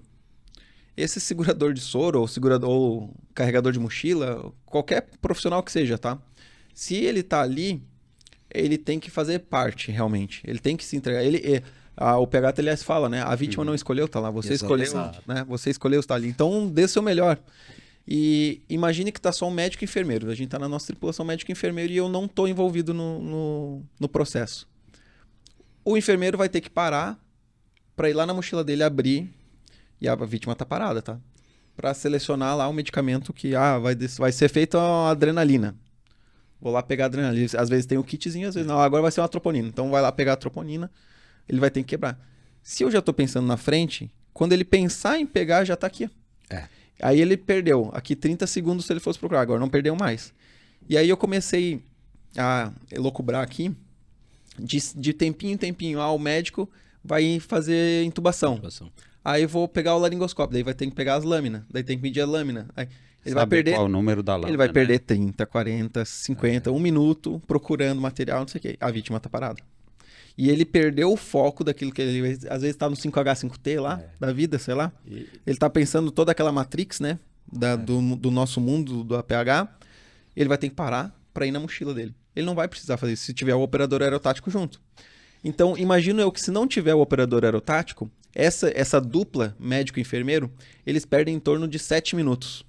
esse segurador de soro, ou carregador de mochila, qualquer profissional que seja, tá? Se ele tá ali, ele tem que fazer parte, realmente. Ele tem que se entregar. O PH TLS fala, né? A vítima não escolheu estar lá, você escolheu, né? Você escolheu estar ali. Então, dê seu melhor. E imagine que tá só um médico e enfermeiro. A gente tá na nossa tripulação médico e enfermeiro e eu não tô envolvido no processo. O enfermeiro vai ter que parar para ir lá na mochila dele abrir e a vítima tá parada, tá? Para selecionar lá o medicamento que vai ser feito a adrenalina. Vou lá pegar a adrenalina. Às vezes tem o kitzinho, às vezes não. Agora vai ser uma troponina. Então vai lá pegar a troponina, ele vai ter que quebrar. Se eu já tô pensando na frente, quando ele pensar em pegar, já tá aqui. Aí ele perdeu aqui 30 segundos se ele fosse procurar. Agora não perdeu mais. E aí eu comecei a elocubrar aqui de tempinho em tempinho. O médico vai fazer intubação. Aí eu vou pegar o laringoscópio. Daí vai ter que pegar as lâminas. Daí tem que medir a lâmina. Aí ele vai perder qual o número da lâmina, ele vai perder 30, 40, 50, 1 minuto procurando material, não sei o quê. A vítima tá parada. E ele perdeu o foco daquilo que ele às vezes tá no 5H5T lá, da vida, sei lá. Ele tá pensando toda aquela matrix, né? Do nosso mundo, do APH. Ele vai ter que parar para ir na mochila dele. Ele não vai precisar fazer isso se tiver o operador aerotático junto. Então, imagino eu que se não tiver o operador aerotático, essa dupla médico-enfermeiro, eles perdem em torno de 7 minutos.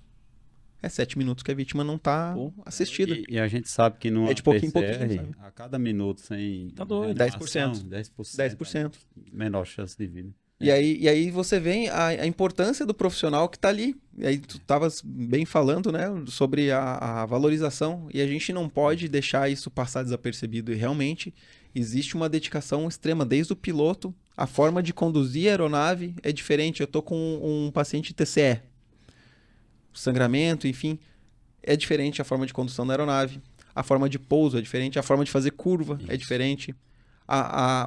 É 7 minutos que a vítima não está assistida. E a gente sabe que no de pouquinho em pouquinho, sabe? a cada minuto sem... Tá doido. 10%. 10%. Menor chance de vida. E aí você vê a importância do profissional que está ali. E aí tu estavas bem falando, né, sobre a valorização. E a gente não pode deixar isso passar desapercebido. E realmente existe uma dedicação extrema. Desde o piloto, a forma de conduzir a aeronave é diferente. Eu estou com um paciente TCE. Sangramento, enfim, é diferente a forma de condução da aeronave, a forma de pouso é diferente, a forma de fazer curva é diferente,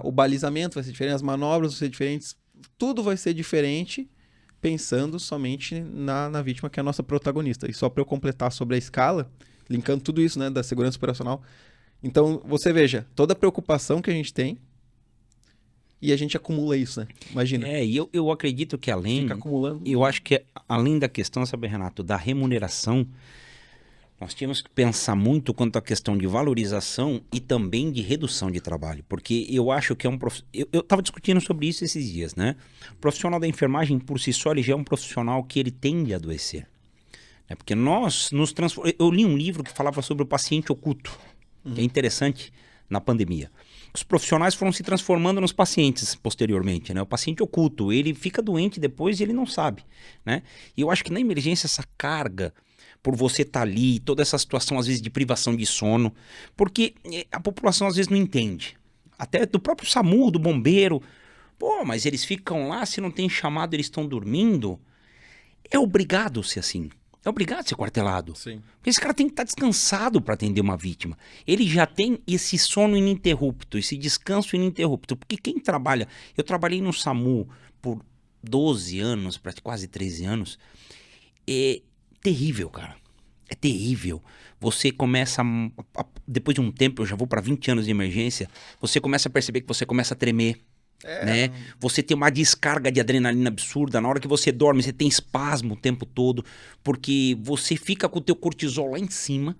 o balizamento vai ser diferente, as manobras vão ser diferentes, tudo vai ser diferente pensando somente na vítima que é a nossa protagonista. E só para eu completar sobre a escala, linkando tudo isso, né, da segurança operacional, então você veja, toda a preocupação que a gente tem e a gente acumula isso, né? Imagina. E eu acredito que além... Fica acumulando. Eu acho que além da questão, sabe, Renato, da remuneração, nós tínhamos que pensar muito quanto à questão de valorização e também de redução de trabalho. Porque eu acho que é um... Eu estava discutindo sobre isso esses dias, né? O profissional da enfermagem, por si só, ele já é um profissional que ele tende a adoecer. Né? Porque nós nos transformamos... Eu li um livro que falava sobre o paciente oculto, que é interessante na pandemia. Os profissionais foram se transformando nos pacientes posteriormente, né? O paciente oculto, ele fica doente depois e ele não sabe, né? E eu acho que na emergência essa carga, por você estar ali, toda essa situação às vezes de privação de sono, porque a população às vezes não entende. Até do próprio SAMU, do bombeiro, pô, mas eles ficam lá, se não tem chamado eles estão dormindo. É obrigado a ser assim. É obrigado a ser quartelado. Sim. Porque esse cara tem que estar descansado para atender uma vítima. Ele já tem esse sono ininterrupto, esse descanso ininterrupto. Porque quem trabalha... Eu trabalhei no SAMU por 12 anos, quase 13 anos. É terrível, cara. É terrível. Você começa... Depois de um tempo, eu já vou para 20 anos de emergência, você começa a perceber que você começa a tremer. Né? Você tem uma descarga de adrenalina absurda. Na hora que você dorme, você tem espasmo o tempo todo, porque você fica com o teu cortisol lá em cima.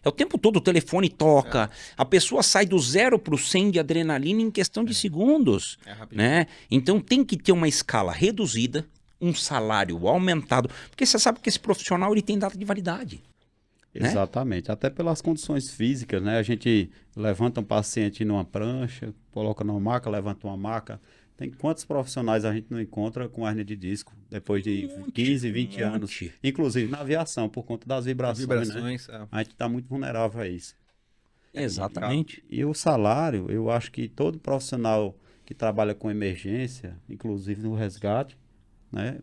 É o tempo todo, o telefone toca, a pessoa sai do 0 para o 100 de adrenalina em questão de segundos. Né? Então tem que ter uma escala reduzida, um salário aumentado, porque você sabe que esse profissional ele tem data de validade. Exatamente, até pelas condições físicas, né? A gente levanta um paciente numa prancha, coloca numa maca, levanta uma maca. Tem quantos profissionais a gente não encontra com hernia de disco depois de 15, 20 anos? Inclusive na aviação, por conta das vibrações, né? A gente está muito vulnerável a isso. Exatamente. E o salário, eu acho que todo profissional que trabalha com emergência, inclusive no resgate, né?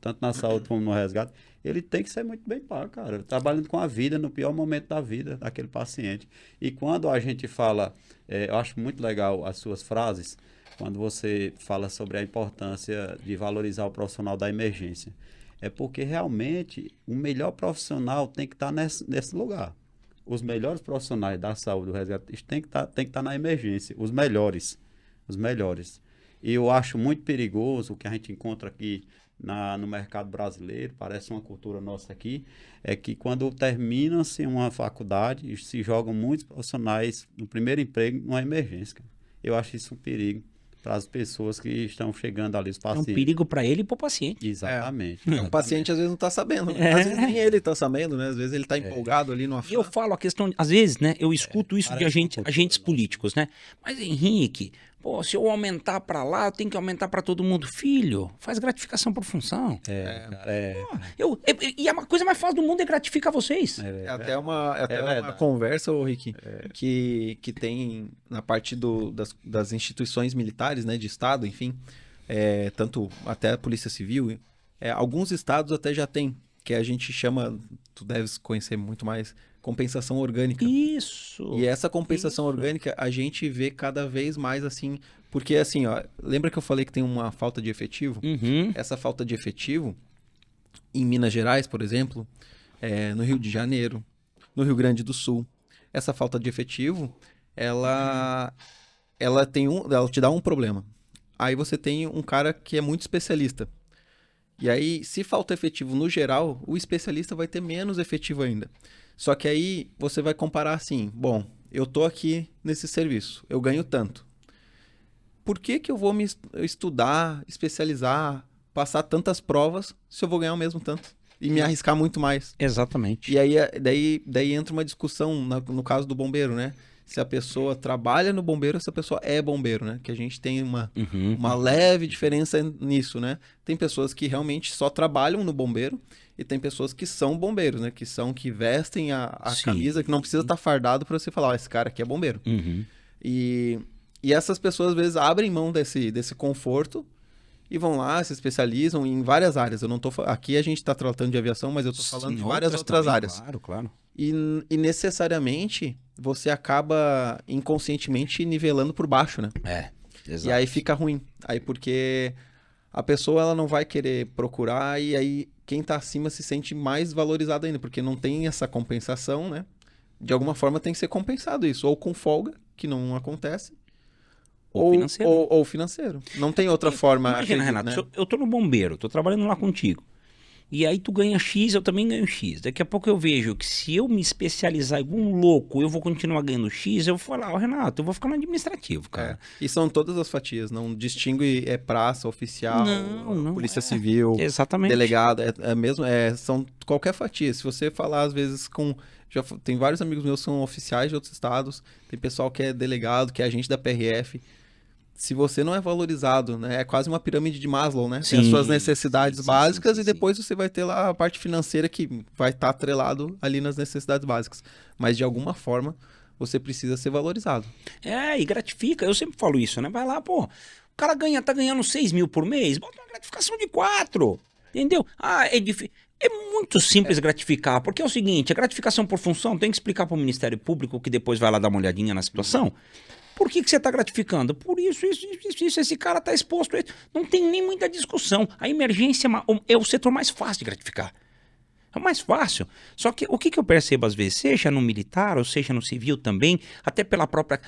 Tanto na saúde como no resgate, ele tem que ser muito bem pago, cara. Trabalhando com a vida, no pior momento da vida daquele paciente. E quando a gente fala, eu acho muito legal as suas frases, quando você fala sobre a importância de valorizar o profissional da emergência. É porque realmente o melhor profissional tem que estar nesse lugar. Os melhores profissionais da saúde, do resgate, tem que estar na emergência. Os melhores. E eu acho muito perigoso o que a gente encontra aqui no mercado brasileiro, parece uma cultura nossa aqui, é que quando termina-se uma faculdade, se jogam muitos profissionais no primeiro emprego numa emergência. Eu acho isso um perigo, para as pessoas que estão chegando ali, os É um pacientes. perigo para ele e para o paciente. Exatamente. O paciente às vezes não está sabendo. Né? Às vezes nem ele está sabendo, né? Às vezes ele está empolgado ali numa E eu falo a questão, às vezes, né, eu escuto isso de agentes políticos, né? Mas, Henrique, pô, se eu aumentar para lá, eu tenho que aumentar para todo mundo. Filho, faz gratificação por função. E a coisa mais fácil do mundo é gratificar vocês. É até uma conversa, ô Rick, que tem na parte das instituições militares, né, de Estado, enfim, tanto até a Polícia Civil, alguns estados até já tem, que a gente chama, tu deves conhecer muito mais, compensação orgânica. Isso. E essa compensação orgânica a gente vê cada vez mais assim, porque assim, ó, lembra que eu falei que tem uma falta de efetivo? Uhum. Essa falta de efetivo, em Minas Gerais, por exemplo, no Rio de Janeiro, no Rio Grande do Sul, essa falta de efetivo, ela te dá um problema. Aí você tem um cara que é muito especialista. E aí, se falta efetivo no geral, o especialista vai ter menos efetivo ainda. Só que aí você vai comparar assim, bom, eu tô aqui nesse serviço, eu ganho tanto. Por que eu vou me estudar, especializar, passar tantas provas se eu vou ganhar o mesmo tanto? E me arriscar muito mais. Exatamente. E aí daí entra uma discussão no caso do bombeiro, né? Se a pessoa trabalha no bombeiro, se a pessoa é bombeiro, né? Que a gente tem uma leve diferença nisso, né? Tem pessoas que realmente só trabalham no bombeiro e tem pessoas que são bombeiros, né? Que vestem a camisa, que não precisa estar fardado para você falar, esse cara aqui é bombeiro. E essas pessoas, às vezes, abrem mão desse conforto e vão lá, se especializam em várias áreas. Eu não tô aqui a gente está tratando de aviação, mas eu estou falando de várias outras áreas. Claro. E necessariamente você acaba inconscientemente nivelando por baixo, né? Exato. E aí fica ruim. Aí porque a pessoa ela não vai querer procurar e aí quem tá acima se sente mais valorizado ainda, porque não tem essa compensação, né? De alguma forma tem que ser compensado isso, ou com folga, que não acontece, ou financeiro. Não tem outra forma. Imagina, Renato, né? Eu tô no bombeiro, tô trabalhando lá contigo. E aí tu ganha X, eu também ganho X. Daqui a pouco eu vejo que se eu me especializar igual um louco, eu vou continuar ganhando X, eu vou falar, Renato, eu vou ficar no administrativo, cara. E são todas as fatias, não distingue praça, oficial, polícia civil, exatamente. Delegado, são qualquer fatia. Se você falar às vezes tem vários amigos meus que são oficiais de outros estados, tem pessoal que é delegado, que é agente da PRF. Se você não é valorizado, né? É quase uma pirâmide de Maslow, né? Tem as suas necessidades básicas e depois você vai ter lá a parte financeira que vai estar atrelado ali nas necessidades básicas. Mas de alguma forma você precisa ser valorizado. E gratifica. Eu sempre falo isso, né? Vai lá, pô, o cara tá ganhando 6 mil por mês, bota uma gratificação de 4, entendeu? É difícil. É muito simples gratificar, porque é o seguinte, a gratificação por função tem que explicar para o Ministério Público, que depois vai lá dar uma olhadinha na situação. Por que você está gratificando? Por isso, esse cara está exposto a isso. Não tem nem muita discussão. A emergência é o setor mais fácil de gratificar. É o mais fácil. Só que o que eu percebo às vezes, seja no militar ou seja no civil também, até pela própria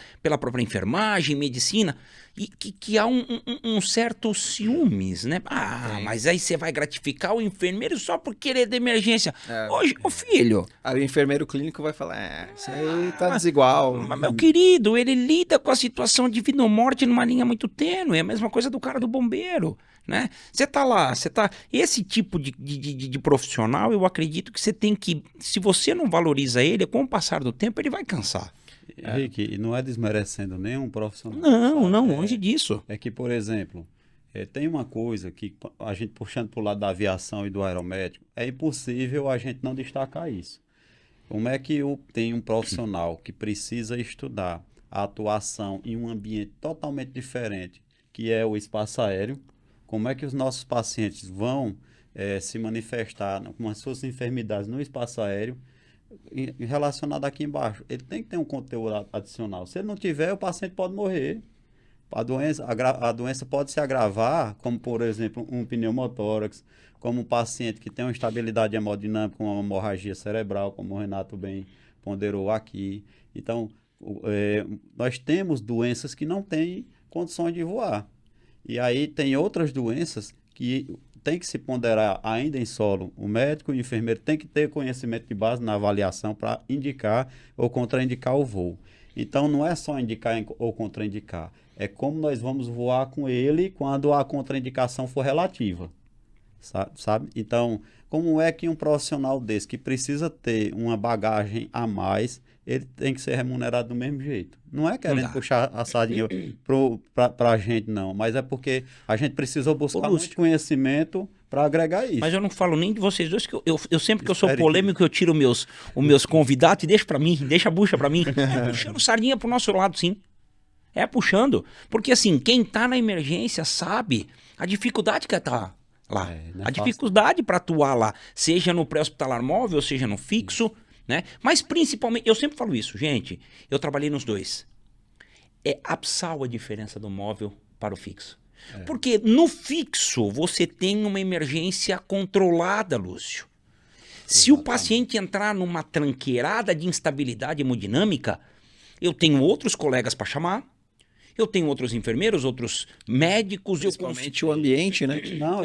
enfermagem, medicina, e que há um certo ciúmes, né? Mas aí você vai gratificar o enfermeiro só por querer de emergência. Hoje, ô filho... Aí o enfermeiro clínico vai falar, isso aí tá desigual. Mas, meu querido, ele lida com a situação de vida ou morte numa linha muito tênue. É a mesma coisa do cara do bombeiro, né? Você tá lá, esse tipo de profissional, eu acredito que você tem que... Se você não valoriza ele, com o passar do tempo, ele vai cansar. Henrique, e não é desmerecendo nenhum profissional. Não, longe disso. É que, por exemplo, tem uma coisa que a gente puxando para o lado da aviação e do aeromédico, é impossível a gente não destacar isso. Como é que tem um profissional que precisa estudar a atuação em um ambiente totalmente diferente, que é o espaço aéreo? Como é que os nossos pacientes vão se manifestar com as suas enfermidades no espaço aéreo? Relacionado aqui embaixo, ele tem que ter um conteúdo adicional. Se ele não tiver, o paciente pode morrer. A doença pode se agravar, como por exemplo um pneumotórax, como um paciente que tem uma instabilidade hemodinâmica, com uma hemorragia cerebral, como o Renato bem ponderou aqui. Então, nós temos doenças que não têm condições de voar. E aí tem outras doenças que tem que se ponderar ainda em solo. O médico e o enfermeiro tem que ter conhecimento de base na avaliação para indicar ou contraindicar o voo. Então, não é só indicar ou contraindicar. É como nós vamos voar com ele quando a contraindicação for relativa. Sabe? Então, como é que um profissional desse que precisa ter uma bagagem a mais, ele tem que ser remunerado do mesmo jeito? Não é querendo puxar a sardinha para a gente, não. Mas é porque a gente precisa buscar muito conhecimento para agregar isso. Mas eu não falo nem de vocês dois, que eu sempre que eu sou polêmico, eu tiro os meus convidados e deixo para mim, deixa a bucha para mim. É puxando sardinha pro nosso lado, sim. É puxando. Porque assim, quem tá na emergência sabe a dificuldade que tá lá. A dificuldade para atuar lá, seja no pré-hospitalar móvel, seja no fixo, né? Mas principalmente, eu sempre falo isso, gente, eu trabalhei nos dois. É absal a diferença do móvel para o fixo. Porque no fixo você tem uma emergência controlada, Lúcio. Se o paciente entrar numa tranqueirada de instabilidade hemodinâmica, eu tenho outros colegas para chamar, eu tenho outros enfermeiros, outros médicos. Principalmente o ambiente, né? Não,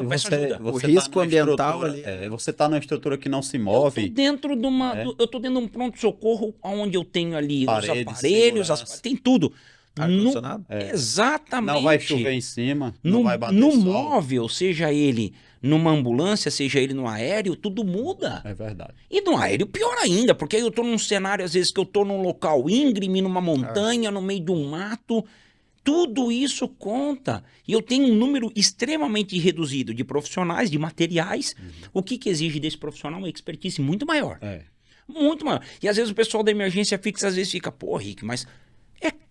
o risco ambiental ali. Você está numa estrutura que não se move. Eu estou dentro de um pronto-socorro onde eu tenho ali os aparelhos, tem tudo. Ar-condicionado? Exatamente. Não vai chover em cima, não vai bater no sol. móvel, seja ele numa ambulância, seja ele no aéreo, tudo muda. É verdade. E no aéreo pior ainda, porque aí eu tô num cenário, às vezes, que eu tô num local íngreme, numa montanha, no meio de um mato. Tudo isso conta. E eu tenho um número extremamente reduzido de profissionais, de materiais. O que exige desse profissional? Uma expertise muito maior. Muito maior. E às vezes o pessoal da emergência fixa, às vezes fica, pô, Rick, mas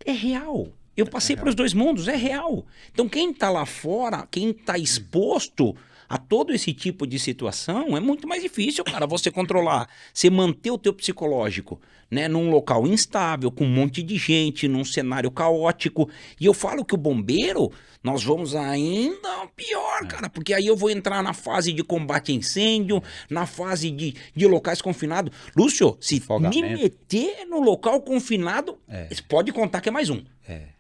é real. Eu passei para os dois mundos, é real. Então quem tá lá fora, quem tá exposto a todo esse tipo de situação, é muito mais difícil, cara, você controlar, você manter o teu psicológico, né, num local instável, com um monte de gente, num cenário caótico. E eu falo que o bombeiro, nós vamos ainda pior, cara, porque aí eu vou entrar na fase de combate a incêndio, na fase de locais confinados. Lúcio, se me meter no local confinado, pode contar que é mais um.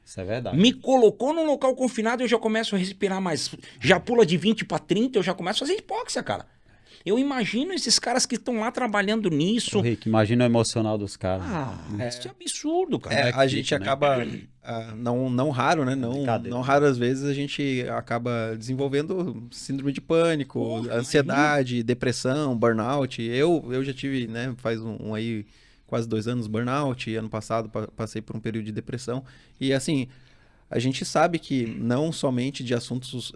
Isso é verdade. Me colocou num local confinado, eu já começo a respirar mais. Já pula de 20 para 30, eu já começo a fazer hipóxia, cara. Eu imagino esses caras que estão lá trabalhando nisso. Rick, imagina o emocional dos caras. Isso é absurdo, cara. A gente acaba, não raro, né? Não raras vezes a gente acaba desenvolvendo síndrome de pânico, ansiedade, depressão, burnout. Eu já tive, né, faz aí quase 2 anos burnout, ano passado passei por um período de depressão. E assim, a gente sabe que não somente de assuntos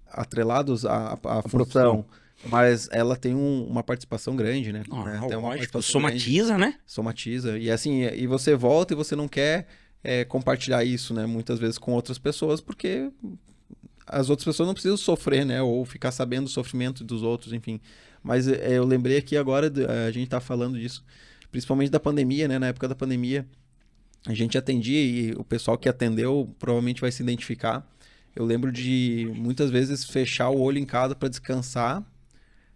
atrelados à profissão, mas ela tem uma participação grande, né? Lógico, somatiza, né? Somatiza. E assim, e você volta e você não quer compartilhar isso, né? Muitas vezes com outras pessoas, porque as outras pessoas não precisam sofrer, né? Ou ficar sabendo do sofrimento dos outros, enfim. Mas eu lembrei aqui agora, a gente tá falando disso, principalmente da pandemia, né? Na época da pandemia, a gente atendia e o pessoal que atendeu provavelmente vai se identificar. Eu lembro de muitas vezes fechar o olho em casa para descansar.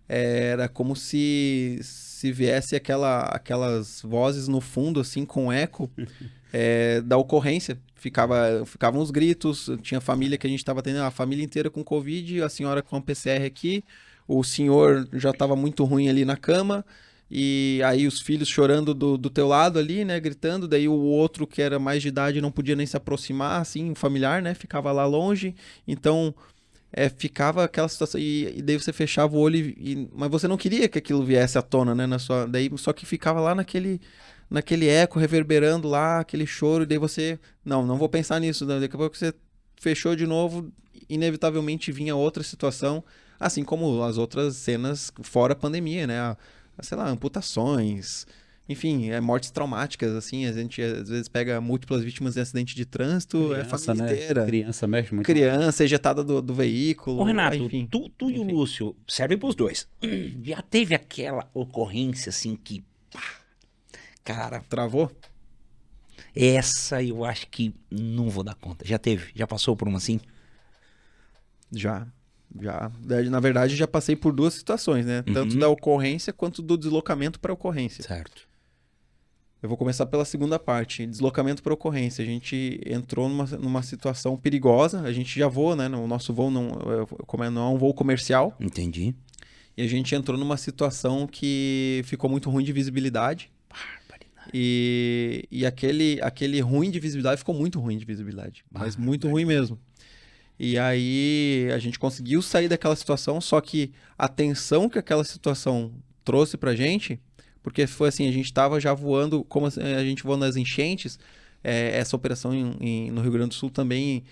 Era como se viesse aquelas vozes no fundo, assim, com eco da ocorrência. Ficavam os gritos, tinha família que a gente estava atendendo, a família inteira com Covid, a senhora com PCR aqui, o senhor já estava muito ruim ali na cama, e aí os filhos chorando do teu lado ali, né, gritando, daí o outro que era mais de idade não podia nem se aproximar, assim, um familiar, né, ficava lá longe, então ficava aquela situação, e daí você fechava o olho, mas você não queria que aquilo viesse à tona, né, daí só que ficava lá naquele eco, reverberando lá, aquele choro, e daí você, não vou pensar nisso, né? Daqui a pouco você fechou de novo, inevitavelmente vinha outra situação, assim como as outras cenas fora a pandemia, né? Sei lá, amputações, enfim, mortes traumáticas, assim, a gente às vezes pega múltiplas vítimas de acidente de trânsito, a família inteira. Criança mexe muito. Criança ejetada do veículo. Ô, Renato, enfim, tu e o Lúcio, serve pros dois. Já teve aquela ocorrência, assim, que, cara... Travou? Essa eu acho que não vou dar conta. Já teve? Já passou por uma assim? Já. Na verdade, já passei por 2 situações, né? Tanto da ocorrência quanto do deslocamento para ocorrência. Certo. Eu vou começar pela segunda parte. Deslocamento para ocorrência. A gente entrou numa situação perigosa. A gente já voa, né? O nosso voo não é um voo comercial. Entendi. E a gente entrou numa situação que ficou muito ruim de visibilidade. E aquele ruim de visibilidade ficou muito ruim de visibilidade. Mas muito ruim mesmo. E aí a gente conseguiu sair daquela situação, só que a tensão que aquela situação trouxe pra gente, porque foi assim, a gente tava já voando, como a gente voou nas enchentes, essa operação no Rio Grande do Sul também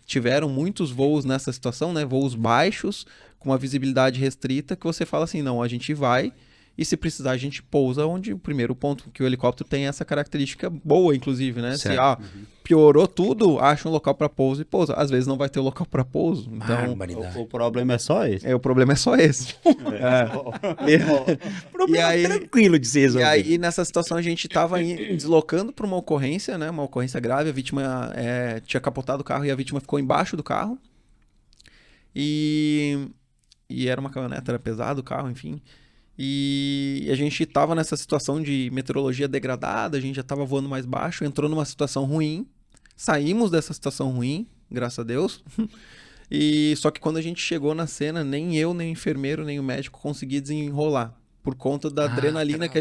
tiveram muitos voos nessa situação, né? Voos baixos, com uma visibilidade restrita, que você fala assim, não, a gente vai... E se precisar, a gente pousa onde o primeiro ponto, que o helicóptero tem essa característica boa, inclusive, né? Se piorou tudo, acha um local para pouso e pousa. Às vezes não vai ter o local para pouso. Então, o problema é só esse. O problema é só esse. Problema tranquilo de se resolver. E aí, nessa situação, a gente estava deslocando para uma ocorrência, né? Uma ocorrência grave. A vítima tinha capotado o carro e a vítima ficou embaixo do carro. E era uma caminhonete, era pesado o carro, enfim... E a gente estava nessa situação de meteorologia degradada, a gente já estava voando mais baixo, entrou numa situação ruim, saímos dessa situação ruim, graças a Deus. E só que quando a gente chegou na cena, nem eu, nem o enfermeiro, nem o médico consegui desenrolar, por conta da adrenalina que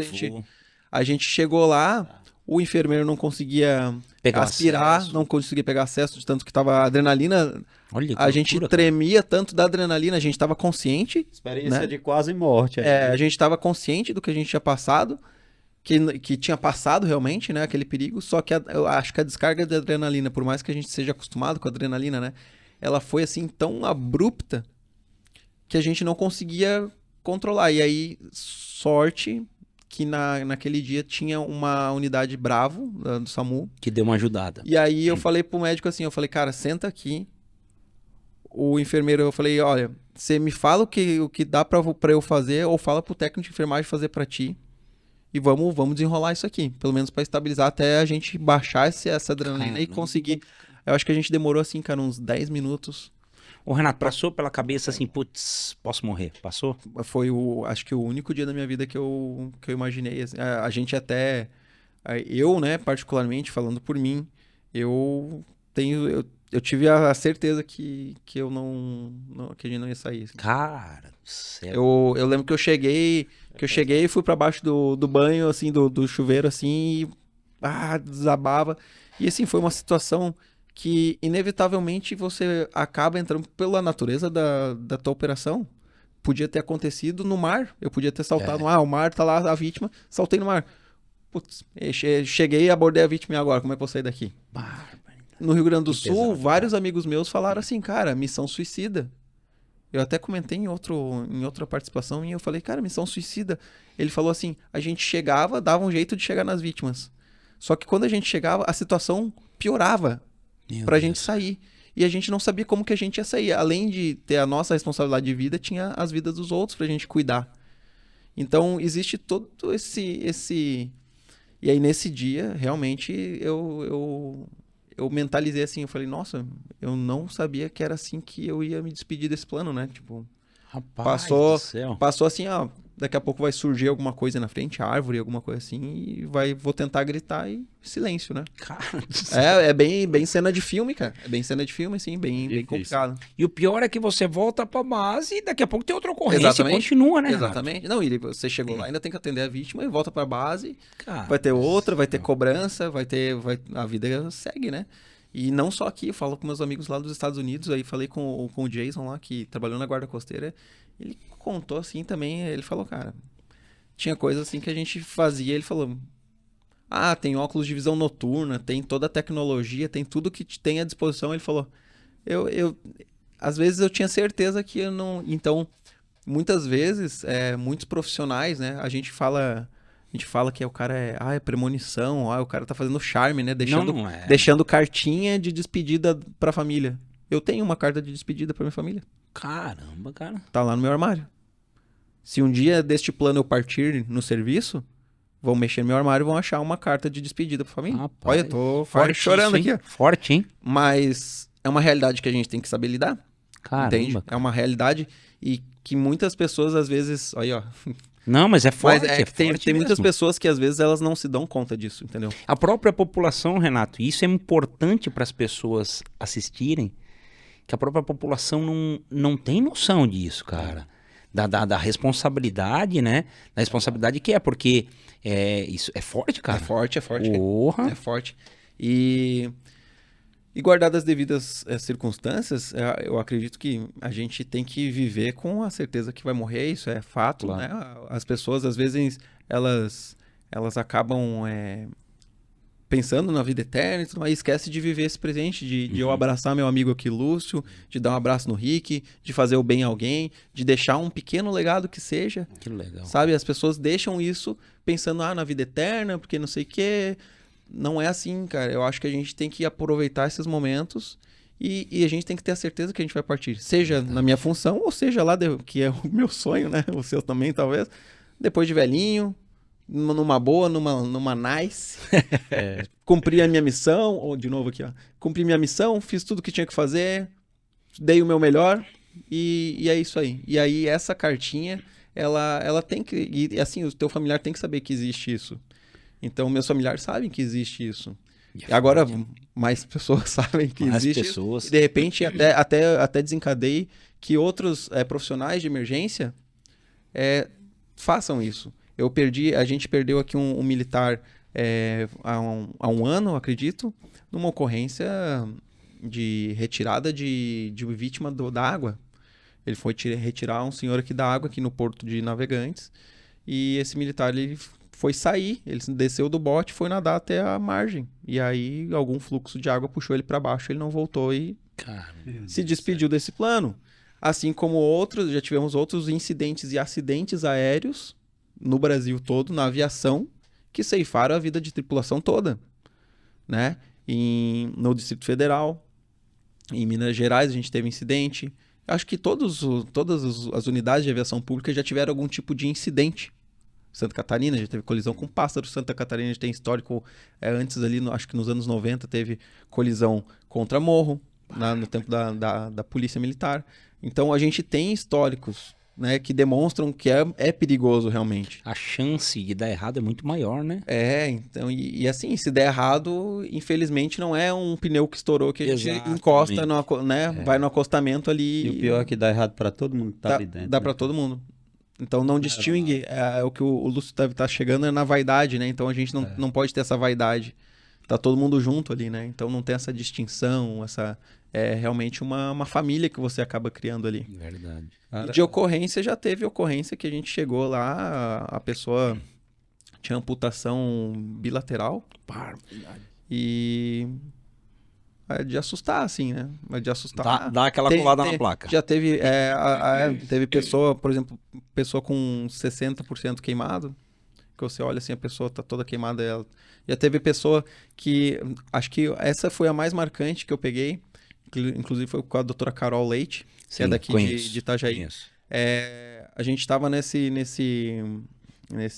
a gente chegou lá, o enfermeiro não conseguia aspirar, não conseguia pegar acesso, de tanto que estava a adrenalina. Olha, a gente tremia tanto da adrenalina, a gente estava consciente. Experiência, né? De quase morte. A gente estava consciente do que a gente tinha passado, que tinha passado realmente, né, aquele perigo, só que eu acho que a descarga de adrenalina, por mais que a gente seja acostumado com a adrenalina, né, ela foi assim tão abrupta que a gente não conseguia controlar. E aí, sorte... que naquele dia tinha uma unidade Bravo do SAMU. Que deu uma ajudada. E aí eu falei pro médico assim, eu falei, cara, senta aqui. O enfermeiro, eu falei, olha, você me fala o que dá pra eu fazer, ou fala pro técnico de enfermagem fazer pra ti. E vamos desenrolar isso aqui. Pelo menos pra estabilizar até a gente baixar essa adrenalina e conseguir. Eu acho que a gente demorou assim, cara, uns 10 minutos. Ô, Renato, passou pela cabeça assim, putz, posso morrer? Passou? Foi acho que o único dia da minha vida que eu imaginei. Assim, a gente até... Eu, né, particularmente, falando por mim, eu tive a certeza que eu que a gente não ia sair. Assim. Cara, sério. Eu lembro que eu cheguei e fui pra baixo do banho, assim, do chuveiro, assim, e desabava. E assim, foi uma situação... que inevitavelmente você acaba entrando pela natureza da tua operação. Podia ter acontecido no mar. Eu podia ter saltado no mar. O mar tá lá, a vítima. Saltei no mar. Putz, cheguei e abordei a vítima e agora? Como é que eu vou sair daqui? No Rio Grande do Sul, pesado, vários amigos meus falaram assim, cara, missão suicida. Eu até comentei em outra participação e eu falei, cara, missão suicida. Ele falou assim, a gente chegava, dava um jeito de chegar nas vítimas. Só que quando a gente chegava, a situação piorava. Pra gente sair. E a gente não sabia como que a gente ia sair. Além de ter a nossa responsabilidade de vida, tinha as vidas dos outros pra gente cuidar. Então, existe todo esse... E aí, nesse dia, realmente, eu mentalizei assim, eu falei, nossa, eu não sabia que era assim que eu ia me despedir desse plano, né? Tipo, rapaz passou assim, daqui a pouco vai surgir alguma coisa na frente, árvore, alguma coisa assim, e vou tentar gritar e silêncio, né? Cara, é bem cena de filme, cara. É bem cena de filme, assim, bem complicado. E o pior é que você volta pra base e daqui a pouco tem outra ocorrência e continua, né? Exatamente. Não, e você chegou lá, ainda tem que atender a vítima e volta pra base. Cara, vai ter outra, vai ter cobrança, a vida segue, né? E não só aqui, eu falo com meus amigos lá dos Estados Unidos, aí falei com o Jason lá, que trabalhou na Guarda Costeira, ele contou assim também, ele falou, cara, tinha coisa assim que a gente fazia, ele falou, tem óculos de visão noturna, tem toda a tecnologia, tem tudo que tem à disposição, ele falou, às vezes eu tinha certeza que eu não, então, muitas vezes, muitos profissionais, né, a gente fala que o cara é premonição, o cara tá fazendo charme, né? Deixando cartinha de despedida pra família. Eu tenho uma carta de despedida pra minha família. Caramba, cara. Tá lá no meu armário. Se um dia deste plano eu partir no serviço, vão mexer no meu armário e vão achar uma carta de despedida pra família. Rapaz, olha, eu tô forte chorando aqui, ó. Forte, hein? Mas é uma realidade que a gente tem que saber lidar. Caramba. Entende? Cara. É uma realidade e que muitas pessoas às vezes... Olha, ó... Não, mas é forte. Mas tem muitas pessoas que às vezes elas não se dão conta disso, entendeu? A própria população, Renato, e isso é importante para as pessoas assistirem, que a própria população não tem noção disso, cara. Da responsabilidade, né? Da responsabilidade que é, porque Isso é forte, cara. É forte. Porra. É forte. E guardadas as devidas circunstâncias, eu acredito que a gente tem que viver com a certeza que vai morrer, isso é fato, Claro. né? As pessoas, às vezes, elas acabam pensando na vida eterna e tudo mais, e esquece de viver esse presente, de eu abraçar meu amigo aqui, Lúcio, de dar um abraço no Rick, de fazer o bem a alguém, de deixar um pequeno legado que seja. Que legal. Sabe? As pessoas deixam isso pensando, na vida eterna, porque não sei o quê. Não é assim, cara. Eu acho que a gente tem que aproveitar esses momentos e a gente tem que ter a certeza que a gente vai partir. Seja na minha função, ou seja lá, que é o meu sonho, né? O seu também, talvez. Depois de velhinho, numa boa, numa nice. Cumpri a minha missão, ou de novo aqui, ó. Cumpri minha missão, fiz tudo que tinha que fazer, dei o meu melhor e é isso aí. E aí essa cartinha, ela tem que... E assim, o teu familiar tem que saber que existe isso. Então, meus familiares sabem que existe isso. E agora, mais pessoas sabem que existe pessoas. isso. E, de repente, até desencadeie que outros profissionais de emergência façam isso. A gente perdeu aqui um militar há um ano, acredito, numa ocorrência de retirada de vítima da água. Ele foi retirar um senhor aqui da água, aqui no Porto de Navegantes, e esse militar, ele foi sair, ele desceu do bote e foi nadar até a margem. E aí, algum fluxo de água puxou ele para baixo, ele não voltou e se despediu desse plano. Assim como já tivemos outros incidentes e acidentes aéreos no Brasil todo, na aviação, que ceifaram a vida de tripulação toda, né? No Distrito Federal, em Minas Gerais, a gente teve incidente. Acho que todas as unidades de aviação pública já tiveram algum tipo de incidente. Santa Catarina já teve colisão com pássaro. Santa Catarina já tem histórico, antes ali, acho que nos anos 90, teve colisão contra morro, no tempo da polícia militar. Então, a gente tem históricos, né, que demonstram que é perigoso realmente. A chance de dar errado é muito maior, né? Então, e assim, se der errado, infelizmente não é um pneu que estourou que a gente encosta, vai no acostamento ali. E o pior é que dá errado para todo mundo que tá ali dentro. Dá para todo mundo. Então não distingue, o que o Lúcio deve estar chegando é na vaidade, né? Então a gente não pode ter essa vaidade. Tá todo mundo junto ali, né? Então não tem essa distinção, é realmente uma família que você acaba criando ali. Verdade. E de ocorrência, já teve ocorrência que a gente chegou lá, a pessoa tinha amputação bilateral. E... é de assustar, assim, né? É de assustar. Dá aquela colada na placa. Já teve, teve pessoa, por exemplo, pessoa com 60% queimado, que você olha assim, a pessoa tá toda queimada. Já teve pessoa que, acho que essa foi a mais marcante que eu peguei, inclusive foi com a doutora Carol Leite, que é daqui de Itajaí. A gente estava nesse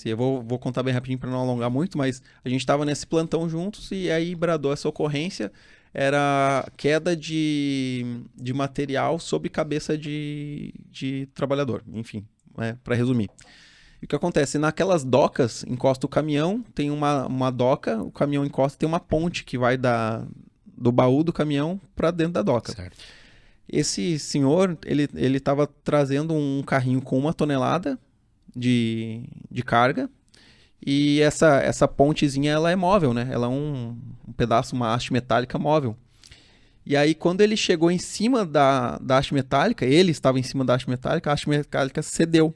eu vou contar bem rapidinho para não alongar muito, mas a gente estava nesse plantão juntos e aí bradou essa ocorrência. Era queda de material sobre cabeça de trabalhador, enfim, para resumir. E o que acontece? Naquelas docas, encosta o caminhão, tem uma doca, o caminhão encosta, tem uma ponte que vai do baú do caminhão para dentro da doca. Certo. Esse senhor, ele estava trazendo um carrinho com 1 tonelada de carga. E essa pontezinha, ela é móvel, né? Ela é um pedaço, uma haste metálica móvel. E aí, quando ele chegou em cima da haste metálica, ele estava em cima da haste metálica, a haste metálica cedeu.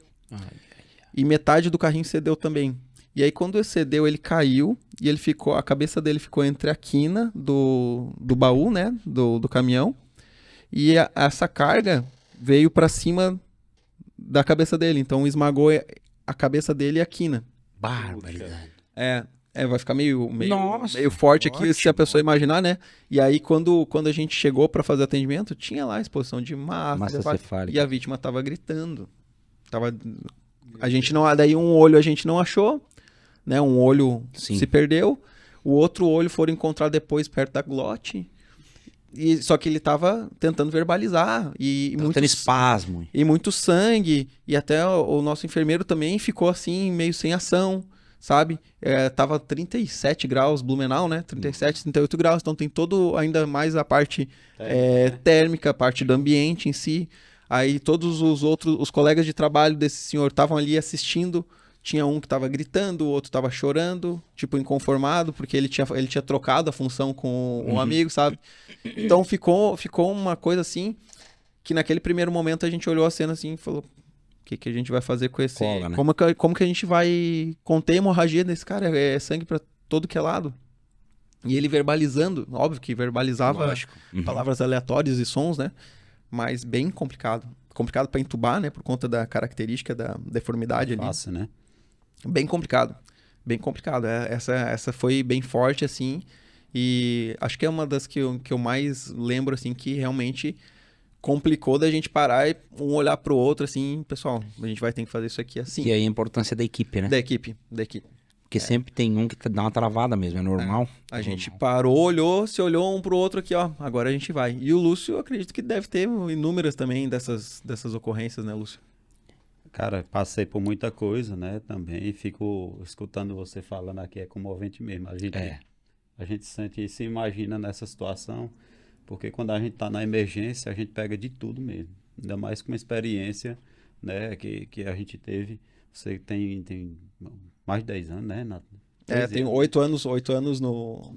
E metade do carrinho cedeu também. E aí, quando ele cedeu, ele caiu e a cabeça dele ficou entre a quina do baú, né? Do caminhão. E essa carga veio para cima da cabeça dele. Então, esmagou a cabeça dele e a quina. Barbaridade. Vai ficar meio forte aqui, se a pessoa imaginar, né? E aí, quando a gente chegou para fazer atendimento, tinha lá a exposição de massa cefálica. E a vítima tava gritando. A gente não... Daí um olho a gente não achou, né? Um olho se perdeu. O outro olho foram encontrar depois perto da glote. Só que ele tava tentando verbalizar. Tendo espasmo. E muito sangue. E até o nosso enfermeiro também ficou assim, meio sem ação, sabe? Tava 37 graus Blumenau, né? 37, 38 graus. Então tem todo, ainda mais a parte térmica, a parte do ambiente em si. Aí todos os colegas de trabalho desse senhor estavam ali assistindo. tinha um que tava gritando, o outro tava chorando, tipo, inconformado, porque ele tinha trocado a função com um amigo, sabe? Então ficou uma coisa assim, que naquele primeiro momento a gente olhou a cena assim e falou, o que a gente vai fazer com esse... Cola, né? Como que a gente vai conter a hemorragia desse cara? É sangue pra todo que é lado. E ele verbalizando, óbvio que verbalizava palavras aleatórias e sons, né? Mas bem complicado. Complicado pra entubar, né? Por conta da característica da deformidade ali. Fácil, né? Bem complicado. Bem complicado. Essa foi bem forte, assim. E acho que é uma das que eu mais lembro, assim, que realmente complicou da gente parar e um olhar pro outro, assim, pessoal, a gente vai ter que fazer isso aqui assim. E aí a importância da equipe, né? Da equipe. Porque sempre tem um que dá uma travada mesmo, é normal. A gente parou, olhou, se olhou um pro outro aqui, ó, agora a gente vai. E o Lúcio, eu acredito que deve ter inúmeras também dessas ocorrências, né, Lúcio? Cara, passei por muita coisa, né? Também fico escutando você falando aqui, é comovente mesmo. A gente sente e se imagina nessa situação, porque quando a gente tá na emergência, a gente pega de tudo mesmo. Ainda mais com uma experiência, né, que a gente teve. Você tem mais de 10 anos, né? Tenho 8 anos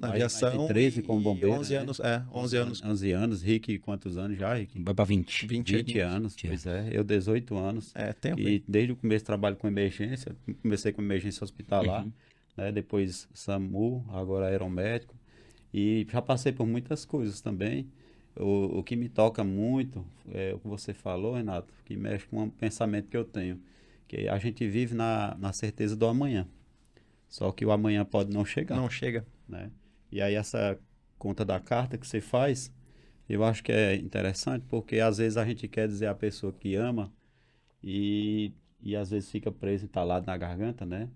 na aviação. 13 como bombeiro. 11 anos, 11 anos. 11 anos. Rick, quantos anos já, Rick? Vai pra 20. 20 anos, pois é. Eu 18 anos. Tempo. E desde o começo trabalho com emergência. Comecei com emergência hospitalar, né? Depois SAMU, agora aeromédico. E já passei por muitas coisas também. O que me toca muito é o que você falou, Renato, que mexe com um pensamento que eu tenho. Que a gente vive na certeza do amanhã. Só que o amanhã pode não chegar. Não chega. Né? E aí essa conta da carta que você faz, eu acho que é interessante, porque às vezes a gente quer dizer à pessoa que ama e às vezes fica preso, entalado na garganta, né?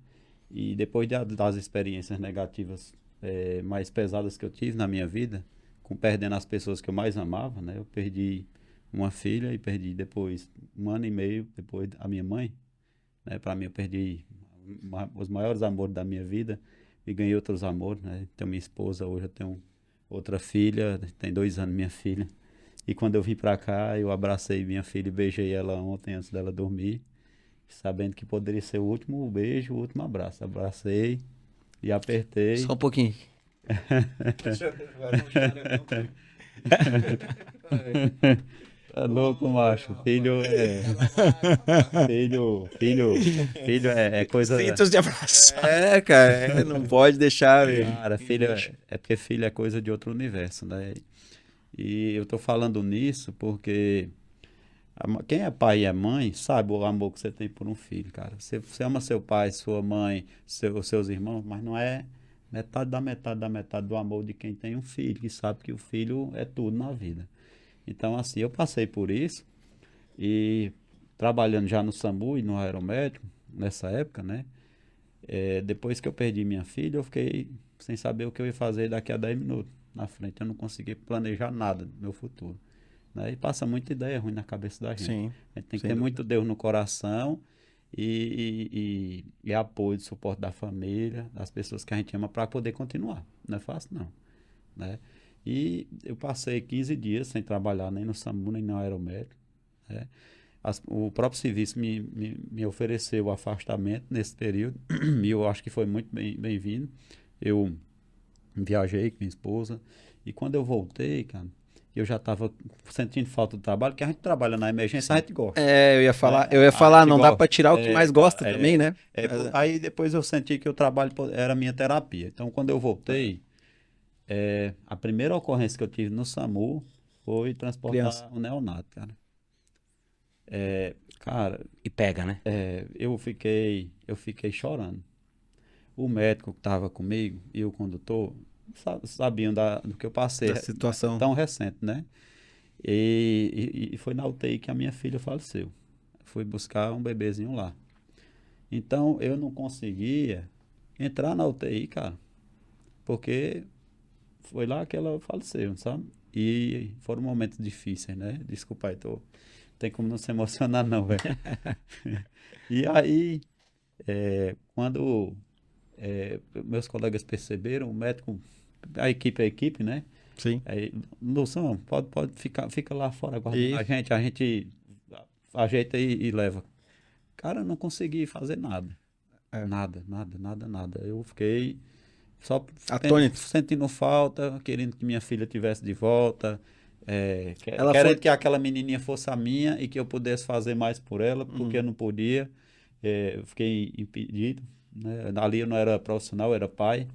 E depois das experiências negativas mais pesadas que eu tive na minha vida, com perdendo as pessoas que eu mais amava, né? Eu perdi uma filha e perdi depois, 1 ano e meio depois, a minha mãe. Né? Para mim, eu perdi os maiores amores da minha vida e ganhei outros amores, né? Tenho minha esposa, hoje eu tenho outra filha, tem 2 anos minha filha. E quando eu vim para cá, eu abracei minha filha e beijei ela ontem antes dela dormir, sabendo que poderia ser o último beijo, o último abraço. Abracei e apertei. Só um pouquinho. É louco, macho. Filho é coisa... Feitos de abraço. Cara, não pode deixar, velho. Cara, porque filho é coisa de outro universo, né? E eu tô falando nisso porque quem é pai e é mãe sabe o amor que você tem por um filho, cara. Você ama seu pai, sua mãe, seus irmãos, mas não é metade do amor de quem tem um filho, que sabe que o filho é tudo na vida. Então, assim, eu passei por isso e trabalhando já no SAMU e no aeromédico, nessa época, né? Depois que eu perdi minha filha, eu fiquei sem saber o que eu ia fazer daqui a 10 minutos na frente. Eu não consegui planejar nada do meu futuro. Né? E passa muita ideia ruim na cabeça da gente. Sim, a gente tem que ter muito Deus no coração e apoio, de suporte da família, das pessoas que a gente ama para poder continuar. Não é fácil, não. Né? E eu passei 15 dias sem trabalhar nem no SAMU, nem no aeromédico. Né? O próprio serviço me ofereceu o afastamento nesse período, e eu acho que foi muito bem-vindo. Eu viajei com minha esposa, e quando eu voltei, cara, eu já estava sentindo falta do trabalho, porque a gente trabalha na emergência, a gente gosta. Eu ia falar, não dá para tirar o que mais gosta também, né? Aí depois eu senti que o trabalho era a minha terapia. Então, quando eu voltei, a primeira ocorrência que eu tive no SAMU foi transportar um neonato, cara. Cara... E pega, né? Eu fiquei chorando. O médico que estava comigo e o condutor sabiam do que eu passei. Da situação. Tão recente, né? E foi na UTI que a minha filha faleceu. Fui buscar um bebezinho lá. Então, eu não conseguia entrar na UTI, cara. Porque foi lá que ela faleceu, sabe? E foram momentos difíceis, né? Desculpa aí, tem como não se emocionar não, velho. E aí, quando meus colegas perceberam, o médico, a equipe, né? Sim. Aí, Lução, pode fica lá fora aguardando a gente ajeita e leva. Cara, eu não consegui fazer nada. Nada. Eu fiquei só atônito, sentindo falta, querendo que minha filha tivesse de volta, Ela querendo foi- que aquela menininha fosse a minha e que eu pudesse fazer mais por ela, porque eu não podia. Eu fiquei impedido, né? Ali eu não era profissional, eu era pai.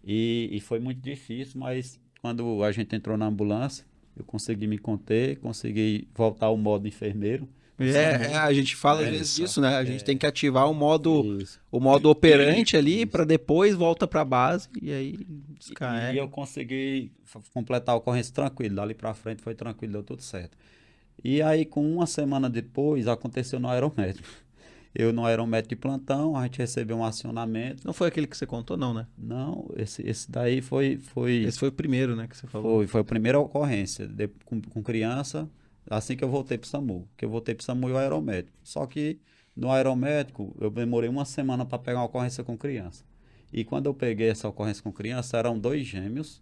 E foi muito difícil, mas quando a gente entrou na ambulância, eu consegui me conter, consegui voltar ao modo enfermeiro. a gente fala às É, vezes isso. disso, né? A gente tem que ativar Isso. o modo operante ali Isso. para depois volta para base e aí E descarrega. eu consegui completar a ocorrência tranquilo. Dali pra frente foi tranquilo, deu tudo certo. E aí, com uma semana depois, aconteceu no aeromédico. Eu no aeromédico de plantão, a gente recebeu um acionamento. Não foi aquele que você contou, não, né? Não, esse daí foi Esse foi o primeiro, né, que você falou. foi a primeira ocorrência com criança, assim que eu voltei para o SAMU. Que eu voltei para o SAMU e o aeromédico. Só que no aeromédico, eu demorei uma semana para pegar uma ocorrência com criança. E quando eu peguei essa ocorrência com criança, eram 2 gêmeos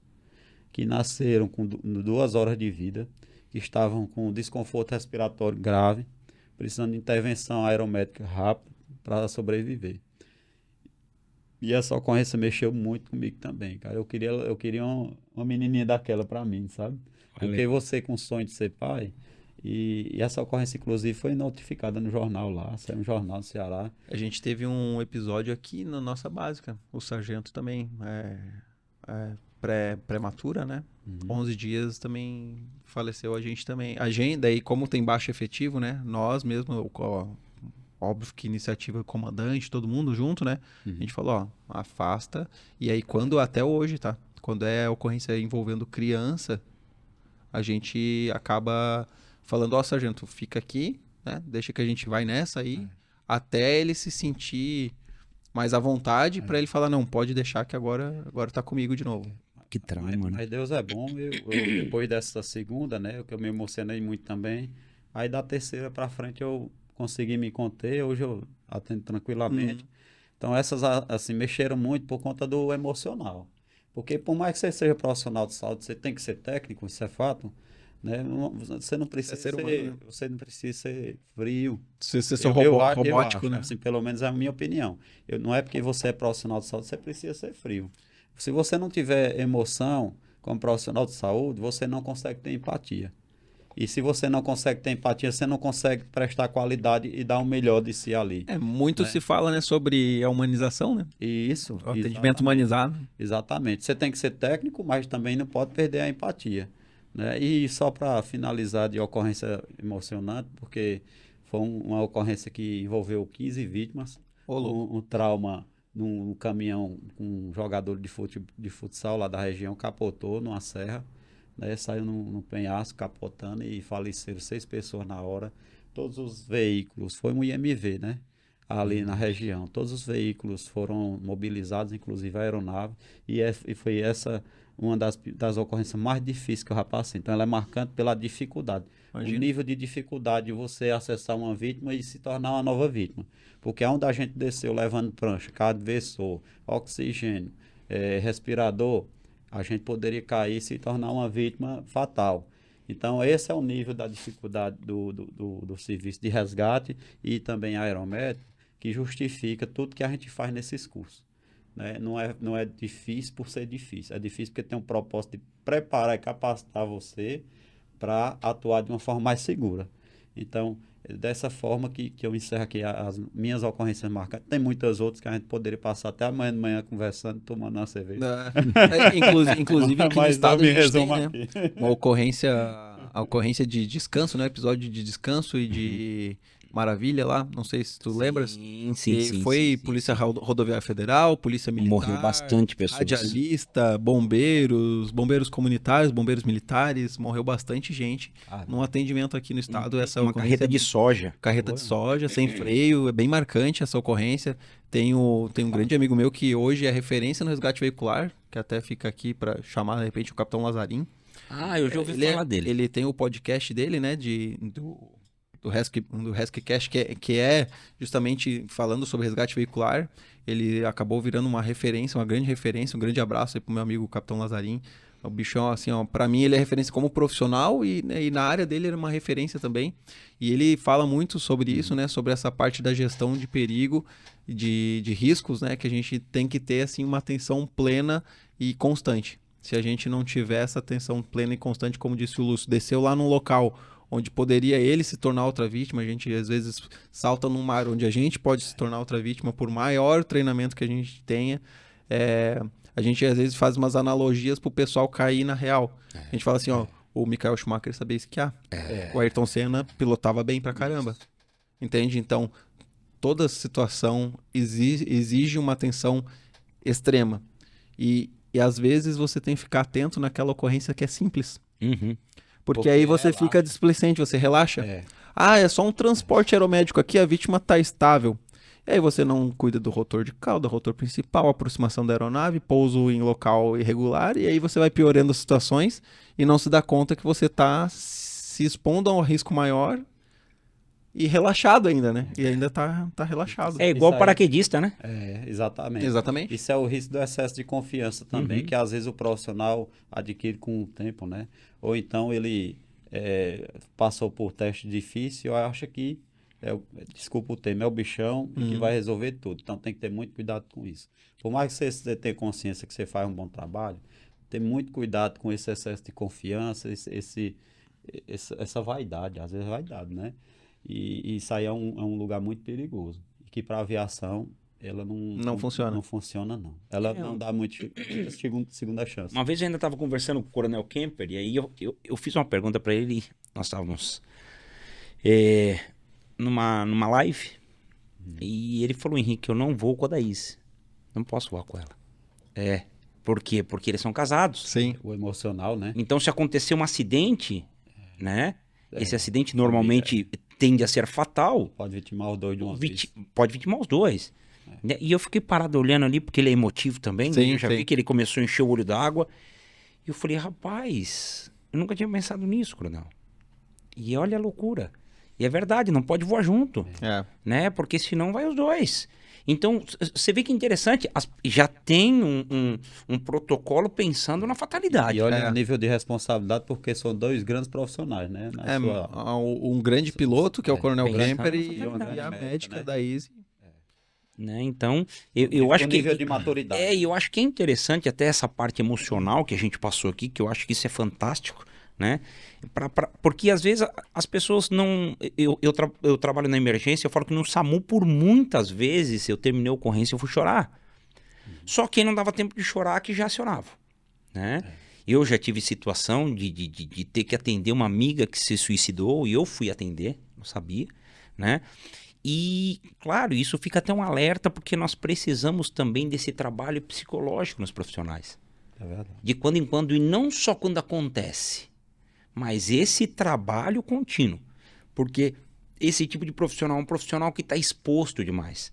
que nasceram com 2 horas de vida, que estavam com desconforto respiratório grave, precisando de intervenção aeromédica rápida para sobreviver. E essa ocorrência mexeu muito comigo também, cara. Eu queria uma menininha daquela para mim, sabe? Porque você com o sonho de ser pai, e essa ocorrência, inclusive, foi notificada no jornal lá, saiu um jornal do Ceará. A gente teve um episódio aqui na nossa básica. O sargento também prematura, né? 11 dias também faleceu a gente também. A gente, daí, como tem baixo efetivo, né? Nós mesmo, óbvio que iniciativa comandante, todo mundo junto, né? A gente falou, ó, afasta. E aí, até hoje, tá? Quando é ocorrência envolvendo criança, a gente acaba falando, ó, sargento, fica aqui, né? Deixa que a gente vai nessa aí, até ele se sentir mais à vontade para ele falar, não, pode deixar que agora tá comigo de novo. Que trauma, né? Mas Deus é bom. Depois dessa segunda, né? Que eu me emocionei muito também. Aí da terceira para frente eu consegui me conter. Hoje eu atendo tranquilamente. Então essas, assim, mexeram muito por conta do emocional. Porque por mais que você seja profissional de saúde, você tem que ser técnico, isso é fato. Né? Você não precisa ser humano, né? você não precisa ser frio. Você ser Eu robótico, acho, né? assim, pelo menos é a minha opinião. Não é porque você é profissional de saúde, você precisa ser frio. Se você não tiver emoção como profissional de saúde, você não consegue ter empatia. E se você não consegue ter empatia, você não consegue prestar qualidade e dar o melhor de si ali. Muito se fala, né, sobre a humanização, né? Isso. O atendimento humanizado. Exatamente. Você tem que ser técnico, mas também não pode perder a empatia. Né? E só para finalizar de ocorrência emocionante, porque foi uma ocorrência que envolveu 15 vítimas, um trauma num caminhão com um jogador de futsal lá da região, capotou numa serra, né? Saiu num penhasco capotando e faleceram 6 pessoas na hora. Todos os veículos, foi um IMV, né? Ali na região. Todos os veículos foram mobilizados, inclusive a aeronave, e foi essa uma das ocorrências mais difíceis que eu já passei. Então, ela é marcante pela dificuldade. Imagina. O nível de dificuldade de você acessar uma vítima e se tornar uma nova vítima. Porque onde a gente desceu levando prancha, cadvessor, oxigênio, respirador, a gente poderia cair e se tornar uma vítima fatal. Então, esse é o nível da dificuldade do serviço de resgate e também aeromédico, que justifica tudo que a gente faz nesses cursos. Né? Não é difícil por ser difícil, é difícil porque tem um propósito de preparar e capacitar você para atuar de uma forma mais segura. Então, dessa forma que eu encerro aqui as minhas ocorrências marcantes. Tem muitas outras que a gente poderia passar até amanhã de manhã conversando, tomando uma cerveja. Inclusive aqui no estado a gente tem, né, aqui. a ocorrência de descanso, né? Episódio de descanso e de maravilha lá, não sei se tu lembras. Sim. Foi Polícia Rodoviária Federal, Polícia Militar. Morreu bastante pessoas. Radialista, bombeiros comunitários, bombeiros militares, morreu bastante gente num atendimento aqui no estado. Uma carreta de soja. Carreta de soja, sem freio, é bem marcante essa ocorrência. Tem um grande amigo meu que hoje é referência no resgate veicular, que até fica aqui para chamar de repente o Capitão Lazarim. Eu já ouvi falar dele. Ele tem o podcast dele, né, do Rescue-Cast, que é justamente falando sobre resgate veicular. Ele acabou virando uma referência, uma grande referência. Um grande abraço aí pro meu amigo Capitão Lazarim. O bichão, assim, ó, pra mim ele é referência como profissional e, né, e na área dele ele é uma referência também. E ele fala muito sobre isso, né? Sobre essa parte da gestão de perigo, de riscos, né? Que a gente tem que ter, assim, uma atenção plena e constante. Se a gente não tiver essa atenção plena e constante, como disse o Lúcio, desceu lá num local onde poderia ele se tornar outra vítima, a gente às vezes salta num mar onde a gente pode se tornar outra vítima por maior treinamento que a gente tenha. A gente às vezes faz umas analogias pro pessoal cair na real. A gente fala assim, ó, o Michael Schumacher sabia esquiar. O Ayrton Senna pilotava bem pra caramba. Entende? Então, toda situação exige uma atenção extrema. E às vezes você tem que ficar atento naquela ocorrência que é simples. Porque aí você fica displicente, você relaxa. É só um transporte aeromédico aqui, a vítima tá estável. E aí você não cuida do rotor de cauda, rotor principal, aproximação da aeronave, pouso em local irregular, e aí você vai piorando as situações e não se dá conta que você está se expondo a um risco maior e relaxado ainda, né? E ainda tá relaxado. É igual paraquedista, né? Exatamente. Exatamente. Isso é o risco do excesso de confiança também, que às vezes o profissional adquire com o tempo, né? Ou então ele passou por teste difícil, acha que desculpa o termo, é o bichão que vai resolver tudo. Então tem que ter muito cuidado com isso. Por mais que você tenha consciência que você faz um bom trabalho, ter muito cuidado com esse excesso de confiança, essa vaidade, às vezes vaidade, né? E isso aí é um lugar muito perigoso. Que para a aviação, ela não funciona. Não funciona, não. Ela não dá muito segunda chance. Uma vez eu ainda estava conversando com o Coronel Kemper, e aí eu fiz uma pergunta para ele, nós estávamos numa live, e ele falou, Henrique, eu não vou com a Daís. Não posso voar com ela. Por quê? Porque eles são casados. Sim. O emocional, né? Então, se acontecer um acidente, né? Esse acidente normalmente tende a ser fatal. Pode vitimar os dois de uma vez. Pode vitimar os dois. E eu fiquei parado olhando ali, porque ele é emotivo também. Sim, eu já vi que ele começou a encher o olho d'água. E eu falei, rapaz, eu nunca tinha pensado nisso, Coronel. E olha a loucura. E é verdade, não pode voar junto. Né? Porque senão vai os dois. Então, você vê que interessante, já tem um protocolo pensando na fatalidade. E olha o nível de responsabilidade, porque são dois grandes profissionais, né? Um grande piloto, que é o Coronel Kemper, e a médica, né? Da Easy. Né? Então, eu acho que... nível de maturidade. Eu acho que é interessante até essa parte emocional que a gente passou aqui, que eu acho que isso é fantástico, né? Porque às vezes as pessoas não... Eu trabalho na emergência, eu falo que no SAMU, por muitas vezes, eu terminei a ocorrência, eu fui chorar. Só que não dava tempo de chorar, que já acionava, né? Eu já tive situação de ter que atender uma amiga que se suicidou, e eu fui atender, não sabia, né? E, claro, isso fica até um alerta, porque nós precisamos também desse trabalho psicológico nos profissionais. É verdade. De quando em quando, e não só quando acontece, mas esse trabalho contínuo. Porque esse tipo de profissional é um profissional que está exposto demais,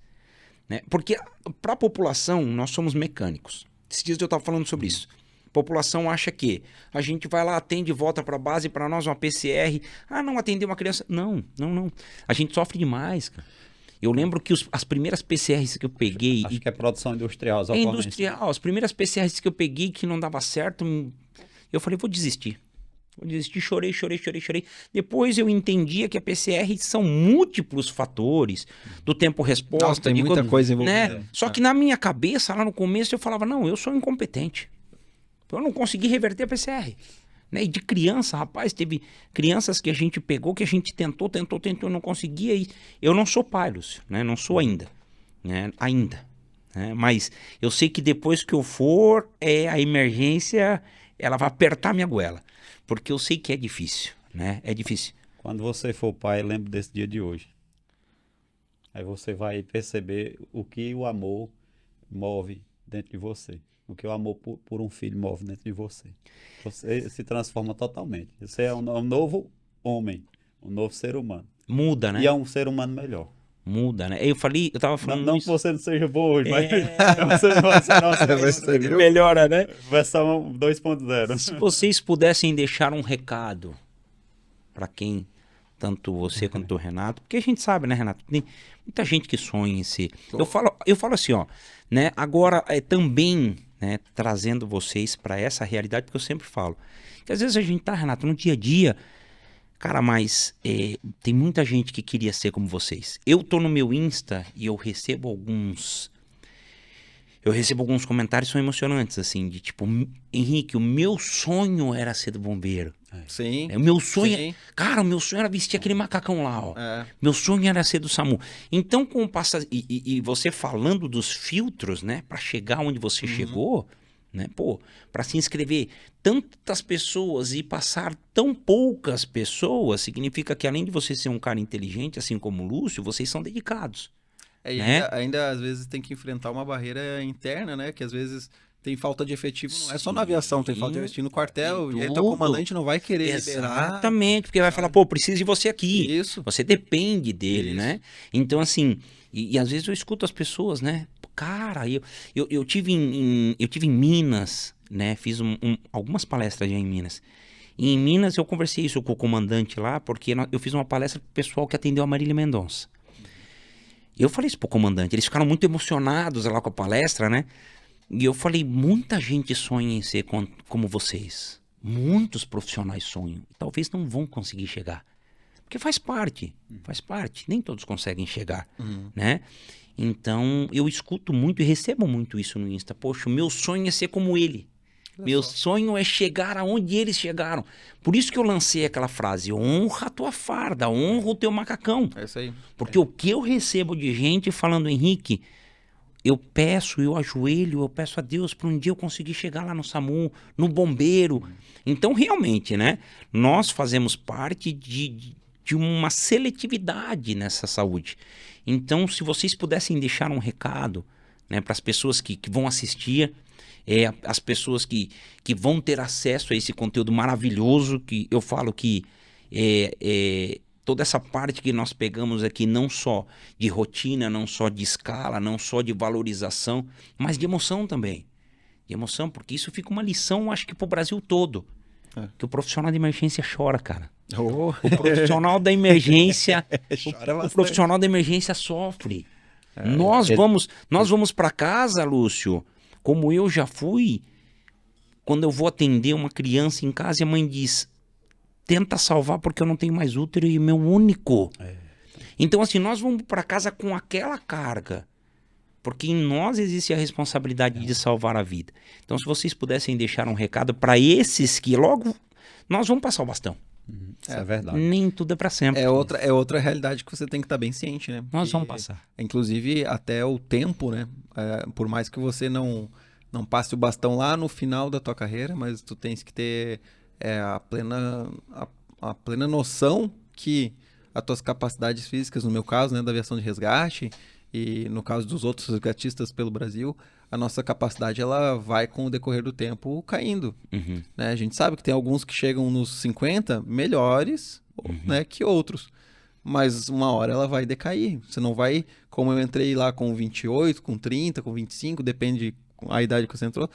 né? Porque para a população, nós somos mecânicos. Esses dias eu estava falando sobre isso. A população acha que a gente vai lá, atende, volta para a base, para nós uma PCR. Não atender uma criança. Não. A gente sofre demais, cara. Eu lembro que as primeiras PCRs que eu peguei... Acho que é produção industrial. É industrial. As primeiras PCRs que eu peguei que não dava certo, eu falei, vou desistir. Chorei. Depois eu entendia que a PCR são múltiplos fatores do tempo-resposta. Nossa, tem muita coisa envolvida. Né? Só que na minha cabeça, lá no começo, eu falava, não, eu sou incompetente. Eu não consegui reverter a PCR. Né? E de criança, rapaz, teve crianças que a gente pegou, que a gente tentou, não conseguia. E eu não sou pai, Lúcio, né? Não sou ainda. Né? Né? Mas eu sei que depois que eu for, a emergência, ela vai apertar minha goela. Porque eu sei que é difícil, né? É difícil. Quando você for pai, lembre desse dia de hoje. Aí você vai perceber o que o amor move dentro de você. O que o amor por um filho move dentro de você. Você se transforma totalmente. Você é um novo homem, um novo ser humano. Muda, né? E é um ser humano melhor. Muda, né? Eu tava falando não isso. que você não seja bom hoje, mas você melhora, né? Versão 2.0. Se vocês pudessem deixar um recado para quem, tanto você quanto o Renato, porque a gente sabe, né, Renato? Tem muita gente que sonha em ser. Eu falo assim, ó, né? Agora também, né, trazendo vocês para essa realidade, porque eu sempre falo que às vezes a gente tá, Renato, no dia a dia, cara, mas tem muita gente que queria ser como vocês. Eu tô no meu Insta e eu recebo alguns comentários que são emocionantes, assim, de tipo, Henrique, o meu sonho era ser do bombeiro. Sim. O meu sonho, sim. cara, o meu sonho era vestir aquele macacão lá, ó. É. Meu sonho era ser do SAMU. Então, com o passar e você falando dos filtros, né, para chegar onde você chegou, né, pô, para se inscrever tantas pessoas e passar tão poucas pessoas, significa que além de você ser um cara inteligente, assim como o Lúcio, vocês são dedicados. E né? ainda às vezes tem que enfrentar uma barreira interna, né? Que às vezes tem falta de efetivo, não é só na aviação, tem falta de efetivo no quartel, e aí teu comandante não vai querer liberar. Exatamente, porque vai falar, pô, preciso de você aqui. Isso. Você depende dele, Isso. né? Então, assim, e às vezes eu escuto as pessoas, né? Cara, eu tive em Minas, né? Fiz algumas palestras já em Minas. E em Minas eu conversei isso com o comandante lá, porque eu fiz uma palestra pro pessoal que atendeu a Marília Mendonça. Eu falei isso pro comandante, eles ficaram muito emocionados lá com a palestra, né? E eu falei, muita gente sonha em ser como vocês. Muitos profissionais sonham. Talvez não vão conseguir chegar. Porque faz parte. Nem todos conseguem chegar, né? Então, eu escuto muito e recebo muito isso no Insta. Poxa, o meu sonho é ser como ele. Meu sonho é chegar aonde eles chegaram. Por isso que eu lancei aquela frase, honra a tua farda, honra o teu macacão. É isso aí. Porque o que eu recebo de gente falando, Henrique, eu ajoelho, eu peço a Deus para um dia eu conseguir chegar lá no SAMU, no bombeiro. Então, realmente, né? Nós fazemos parte de uma seletividade nessa saúde. Então, se vocês pudessem deixar um recado, né, para as pessoas que vão assistir, as pessoas que vão ter acesso a esse conteúdo maravilhoso, que eu falo que toda essa parte que nós pegamos aqui, não só de rotina, não só de escala, não só de valorização, mas de emoção também. De emoção, porque isso fica uma lição, acho que pro Brasil todo. Que o profissional de emergência chora, cara. Oh. O profissional da emergência, Chora o profissional da emergência sofre. Nós vamos para casa, Lúcio, como eu já fui, quando eu vou atender uma criança em casa e a mãe diz, tenta salvar porque eu não tenho mais útero e meu único. Então, assim, nós vamos para casa com aquela carga. Porque em nós existe a responsabilidade de salvar a vida. Então, se vocês pudessem deixar um recado para esses que logo nós vamos passar o bastão. Isso é verdade. Nem tudo é para sempre. É outra realidade que você tem que estar bem ciente, né? Nós vamos passar. Inclusive, até o tempo, né? Por mais que você não passe o bastão lá no final da tua carreira, mas tu tens que ter a plena noção que as tuas capacidades físicas, no meu caso, né, da aviação de resgate, e no caso dos outros resgatistas pelo Brasil, a nossa capacidade ela vai com o decorrer do tempo caindo. Né? A gente sabe que tem alguns que chegam nos 50 melhores, né, que outros. Mas uma hora ela vai decair. Você não vai, como eu entrei lá com 28, com 30, com 25, depende a idade que você entrou,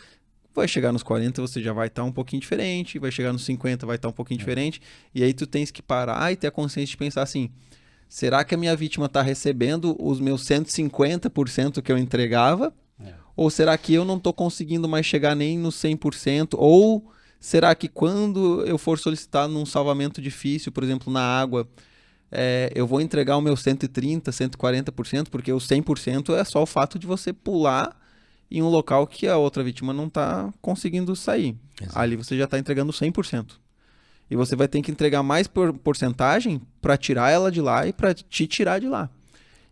vai chegar nos 40 você já vai estar um pouquinho diferente, vai chegar nos 50 vai estar um pouquinho diferente, e aí tu tens que parar e ter a consciência de pensar assim, será que a minha vítima está recebendo os meus 150% que eu entregava? Ou será que eu não estou conseguindo mais chegar nem no 100%? Ou será que quando eu for solicitar num salvamento difícil, por exemplo, na água, eu vou entregar o meu 130%, 140%? Porque o 100% é só o fato de você pular em um local que a outra vítima não está conseguindo sair. Exato. Ali você já está entregando 100%. E você vai ter que entregar mais porcentagem para tirar ela de lá e para te tirar de lá.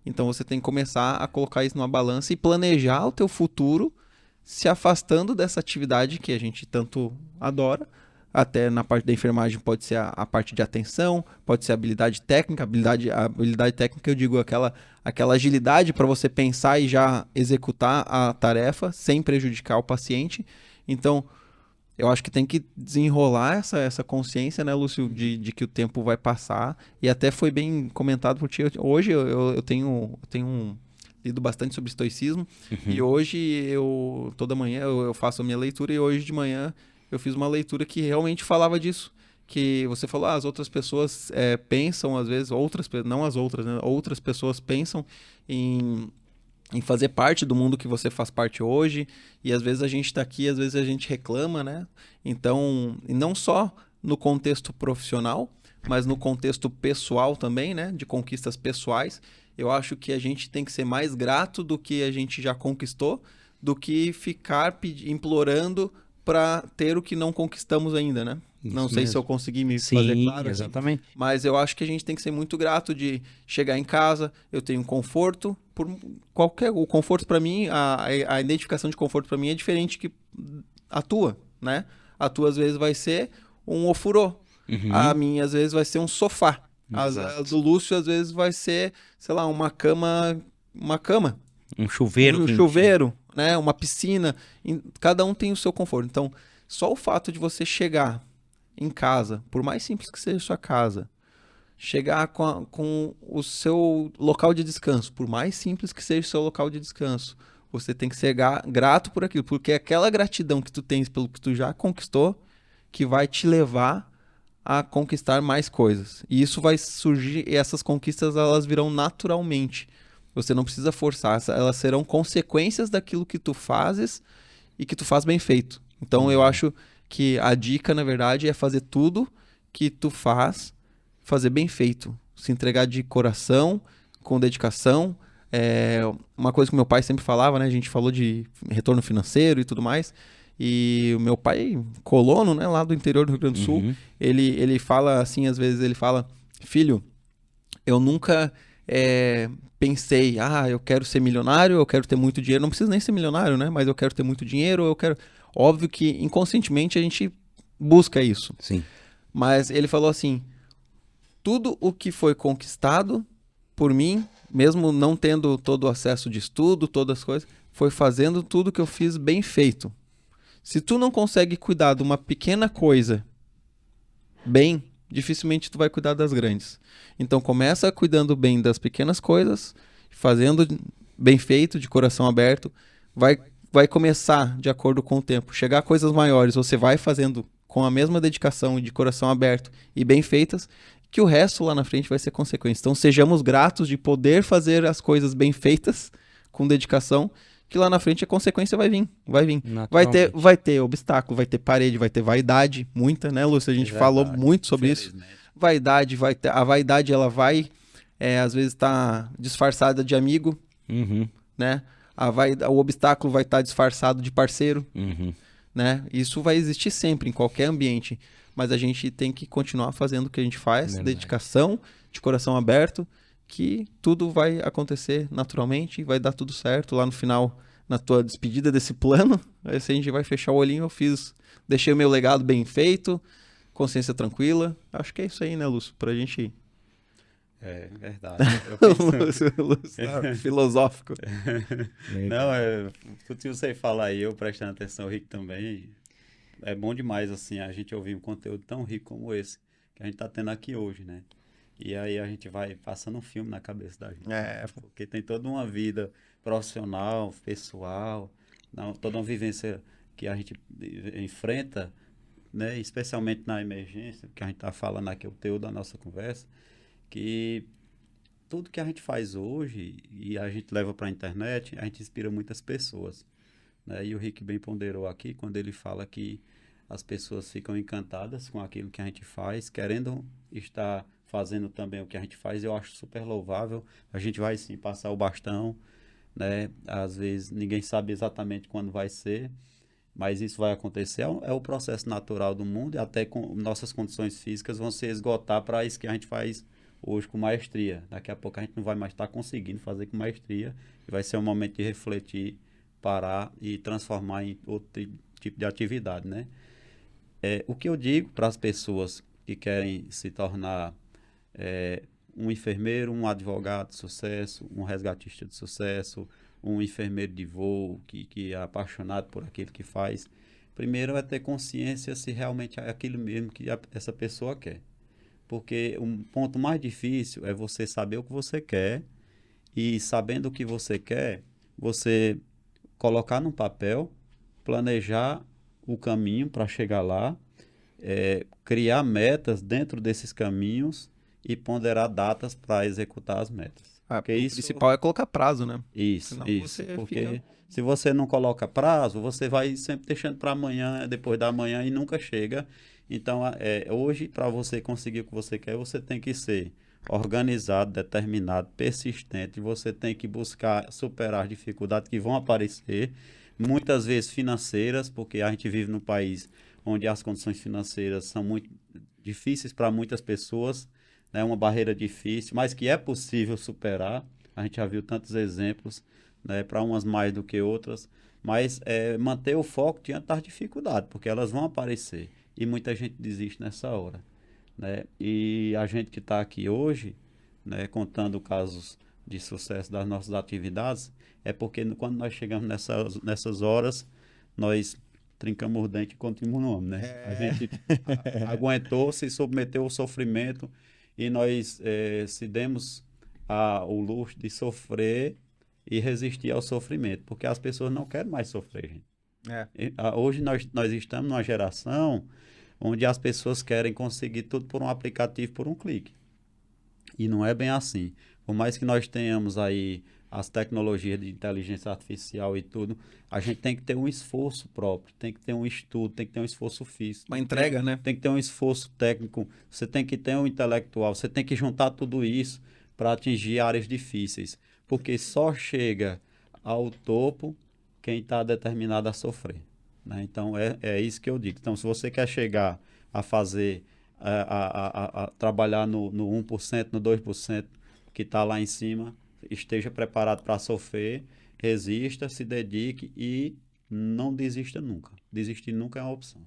Então você tem que começar a colocar isso numa balança e planejar o teu futuro se afastando dessa atividade que a gente tanto adora. Até na parte da enfermagem pode ser a parte de atenção, pode ser a habilidade técnica. A habilidade técnica eu digo aquela agilidade para você pensar e já executar a tarefa sem prejudicar o paciente. Então, eu acho que tem que desenrolar essa consciência, né, Lúcio, de que o tempo vai passar. E até foi bem comentado por ti. Hoje eu tenho lido bastante sobre estoicismo. E hoje, toda manhã, eu faço a minha leitura. E hoje de manhã eu fiz uma leitura que realmente falava disso. Que você falou, as outras pessoas pensam, às vezes, não as outras, né? Outras pessoas pensam em em fazer parte do mundo que você faz parte hoje, e às vezes a gente está aqui, às vezes a gente reclama, né? Então, e não só no contexto profissional, mas no contexto pessoal também, né? De conquistas pessoais, eu acho que a gente tem que ser mais grato do que a gente já conquistou, do que ficar implorando para ter o que não conquistamos ainda, né? Isso não sei mesmo. se eu consegui me Sim, fazer claro aqui. exatamente. Mas eu acho que a gente tem que ser muito grato de chegar em casa, eu tenho conforto, o conforto para mim, a identificação de conforto para mim é diferente que a tua, né? A tua às vezes vai ser um ofurô, a minha às vezes vai ser um sofá, a do Lúcio às vezes vai ser, sei lá, uma cama, Um chuveiro. um chuveiro, né? Uma piscina, cada um tem o seu conforto. Então, só o fato de você chegar em casa, por mais simples que seja a sua casa, chegar com o seu local de descanso, por mais simples que seja o seu local de descanso, você tem que ser grato por aquilo, porque é aquela gratidão que tu tens pelo que tu já conquistou que vai te levar a conquistar mais coisas. E isso vai surgir, e essas conquistas elas virão naturalmente. Você não precisa forçar, elas serão consequências daquilo que tu fazes e que tu faz bem feito. Então eu acho que a dica, na verdade, é fazer tudo que tu faz, fazer bem feito. Se entregar de coração, com dedicação. Uma coisa que meu pai sempre falava, né? A gente falou de retorno financeiro e tudo mais. E o meu pai, colono, né? Lá do interior do Rio Grande do Sul, ele fala assim, às vezes, ele fala, filho, eu nunca pensei, eu quero ser milionário, eu quero ter muito dinheiro. Não preciso nem ser milionário, né? Mas eu quero ter muito dinheiro, eu quero... Óbvio que inconscientemente a gente busca isso. Sim. Mas ele falou assim, tudo o que foi conquistado por mim, mesmo não tendo todo o acesso de estudo, todas as coisas, foi fazendo tudo que eu fiz bem feito. Se tu não consegue cuidar de uma pequena coisa bem, dificilmente tu vai cuidar das grandes. Então começa cuidando bem das pequenas coisas, fazendo bem feito, de coração aberto, vai começar de acordo com o tempo. Chegar a coisas maiores, você vai fazendo com a mesma dedicação e de coração aberto e bem feitas, que o resto lá na frente vai ser consequência. Então sejamos gratos de poder fazer as coisas bem feitas, com dedicação, que lá na frente a consequência vai vir. Vai ter obstáculo, vai ter parede, vai ter vaidade, muita, né, Lúcio? A gente falou muito sobre isso. Vaidade, a vaidade ela vai, às vezes tá disfarçada de amigo, né? O obstáculo vai estar disfarçado de parceiro, né? Isso vai existir sempre, em qualquer ambiente. Mas a gente tem que continuar fazendo o que a gente faz, dedicação, de coração aberto, que tudo vai acontecer naturalmente, vai dar tudo certo. Lá no final, na tua despedida desse plano, aí a gente vai fechar o olhinho, deixei o meu legado bem feito, consciência tranquila. Acho que é isso aí, né, Lúcio? Pra gente ir. É verdade. Eu filosófico. Não, tudo que você fala aí, eu prestando atenção, o Rick também, é bom demais, assim, a gente ouvir um conteúdo tão rico como esse, que a gente tá tendo aqui hoje, né? E aí a gente vai passando um filme na cabeça da gente. Porque tem toda uma vida profissional, pessoal, toda uma vivência que a gente enfrenta, né? Especialmente na emergência, que a gente tá falando aqui, o teor da nossa conversa, que tudo que a gente faz hoje e a gente leva para a internet, a gente inspira muitas pessoas, né? E o Rick bem ponderou aqui quando ele fala que as pessoas ficam encantadas com aquilo que a gente faz, querendo estar fazendo também o que a gente faz. Eu acho super louvável. A gente vai sim passar o bastão, né? Às vezes ninguém sabe exatamente quando vai ser, mas isso vai acontecer. É o processo natural do mundo, e até com nossas condições físicas vão se esgotar para isso que a gente faz hoje com maestria. Daqui a pouco a gente não vai mais estar conseguindo fazer com maestria, e vai ser um momento de refletir, parar e transformar em outro tipo de atividade, né? O que eu digo para as pessoas que querem se tornar um enfermeiro, um advogado de sucesso, um resgatista de sucesso, um enfermeiro de voo que é apaixonado por aquilo que faz, primeiro é ter consciência se realmente é aquilo mesmo que essa pessoa quer. Porque um ponto mais difícil é você saber o que você quer, e sabendo o que você quer, você colocar no papel, planejar o caminho para chegar lá, criar metas dentro desses caminhos e ponderar datas para executar as metas. O principal é colocar prazo, né? Isso, Senão isso. você Porque fica... se você não coloca prazo, você vai sempre deixando para amanhã, depois da manhã e nunca chega. Então, hoje, para você conseguir o que você quer, você tem que ser organizado, determinado, persistente. Você tem que buscar superar as dificuldades que vão aparecer, muitas vezes financeiras, porque a gente vive num país onde as condições financeiras são muito difíceis para muitas pessoas, né? Uma barreira difícil, mas que é possível superar. A gente já viu tantos exemplos, né? Para umas mais do que outras, mas manter o foco diante das dificuldades, porque elas vão aparecer e muita gente desiste nessa hora, né? E a gente que está aqui hoje, né, contando casos de sucesso das nossas atividades, é porque quando nós chegamos nessas horas, nós trincamos os dentes e continuamos, né? A gente aguentou, se submeteu ao sofrimento e nós se demos o luxo de sofrer e resistir ao sofrimento, porque as pessoas não querem mais sofrer, gente. Hoje nós estamos numa geração onde as pessoas querem conseguir tudo por um aplicativo, por um clique. E não é bem assim. Por mais que nós tenhamos aí as tecnologias de inteligência artificial e tudo, a gente tem que ter um esforço próprio, tem que ter um estudo, tem que ter um esforço físico. Uma entrega, né? Tem que ter um esforço técnico, você tem que ter um intelectual, você tem que juntar tudo isso para atingir áreas difíceis. Porque só chega ao topo quem está determinado a sofrer, né? Então, é isso que eu digo. Então, se você quer chegar a fazer, a trabalhar no 1%, no 2%, que está lá em cima, esteja preparado para sofrer, resista, se dedique e não desista nunca. Desistir nunca é uma opção.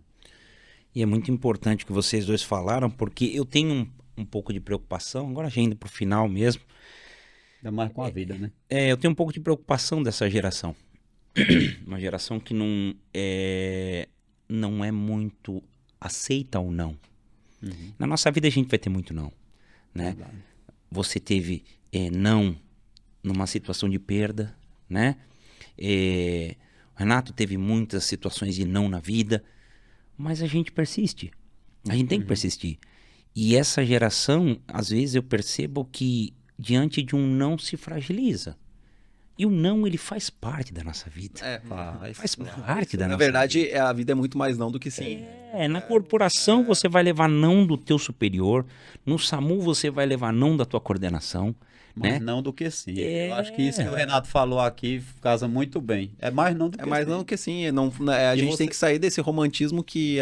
E é muito importante o que vocês dois falaram, porque eu tenho um pouco de preocupação, agora já indo para o final mesmo. Ainda mais com a vida, né? Eu tenho um pouco de preocupação dessa geração. Uma geração que não é muito aceita ou não. Uhum. Na nossa vida a gente vai ter muito não, né? Verdade. Você teve não numa situação de perda, né? O Renato teve muitas situações de não na vida, mas a gente persiste. A gente tem que persistir. E essa geração, às vezes eu percebo que diante de um não se fragiliza. E o não, ele faz parte da nossa vida. Faz parte da nossa vida. Na verdade, a vida é muito mais não do que sim. Na corporação você vai levar não do teu superior, no SAMU você vai levar não da tua coordenação. Mais né? não do que sim. Eu acho que isso que o Renato falou aqui casa muito bem. É mais não do que sim. É mais não do que sim. A gente tem que sair desse romantismo que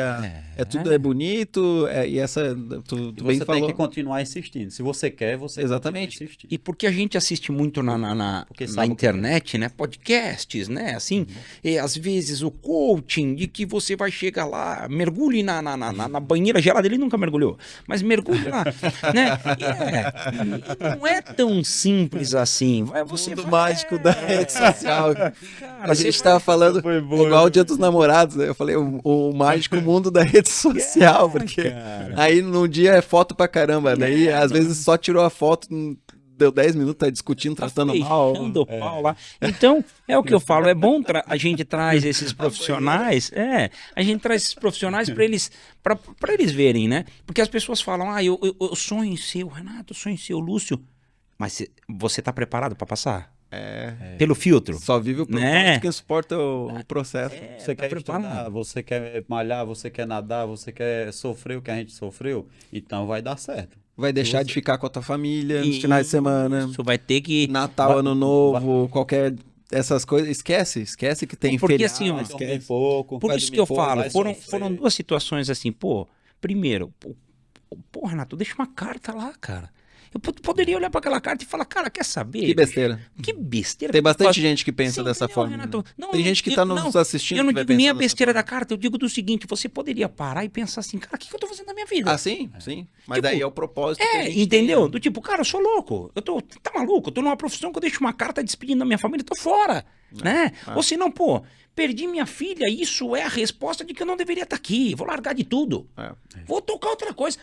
tudo é bonito e essa... Tu bem você falou. tem que continuar insistindo. Se você quer, você Exatamente. continua insistindo. E porque a gente assiste muito na internet, né? Podcasts, né? Assim, e às vezes o coaching de que você vai chegar lá, mergulhe na banheira gelada, ele nunca mergulhou, mas mergulhe lá, né? E não é tão simples assim. Mundo mágico da rede social. Cara, a gente estava falando igual o Dia dos Namorados, né? Eu falei o mágico mundo da rede social, porque aí num dia é foto pra caramba, daí às vezes só tirou a foto, deu 10 minutos, tá discutindo, tratando mal. O pau lá. Então, é o que eu falo, é bom a gente traz esses profissionais, para eles verem, né? Porque as pessoas falam, eu sonho em ser o Renato, eu sonho em ser o Lúcio. Mas você tá preparado para passar? Pelo filtro? Só vive o propósito que suporta o processo. Você quer estudar, você quer malhar, você quer nadar, você quer sofrer o que a gente sofreu, então vai dar certo. Vai deixar de ficar com a tua família nos finais de semana. Isso vai ter que... Natal, Ano Novo, qualquer... Essas coisas, esquece que tem porque feriado, assim, ó, esquece. Por isso que eu falo, foram duas situações assim, primeiro, Renato, deixa uma carta lá, cara. Eu poderia olhar para aquela carta e falar, cara, quer saber? Que besteira. Que besteira. Tem bastante gente que pensa dessa forma. Renato, tem gente que está nos assistindo. Eu não digo nem a besteira da carta, eu digo do seguinte, você poderia parar e pensar assim, cara, o que eu tô fazendo na minha vida? Ah, sim. Mas daí é o propósito que a gente entendeu? tem. Do tipo, cara, eu sou louco. Tá maluco? Eu tô numa profissão que eu deixo uma carta despedindo da minha família, tô fora. Né? Ou se não, perdi minha filha, isso é a resposta de que eu não deveria estar aqui. Vou largar de tudo. Vou tocar outra coisa.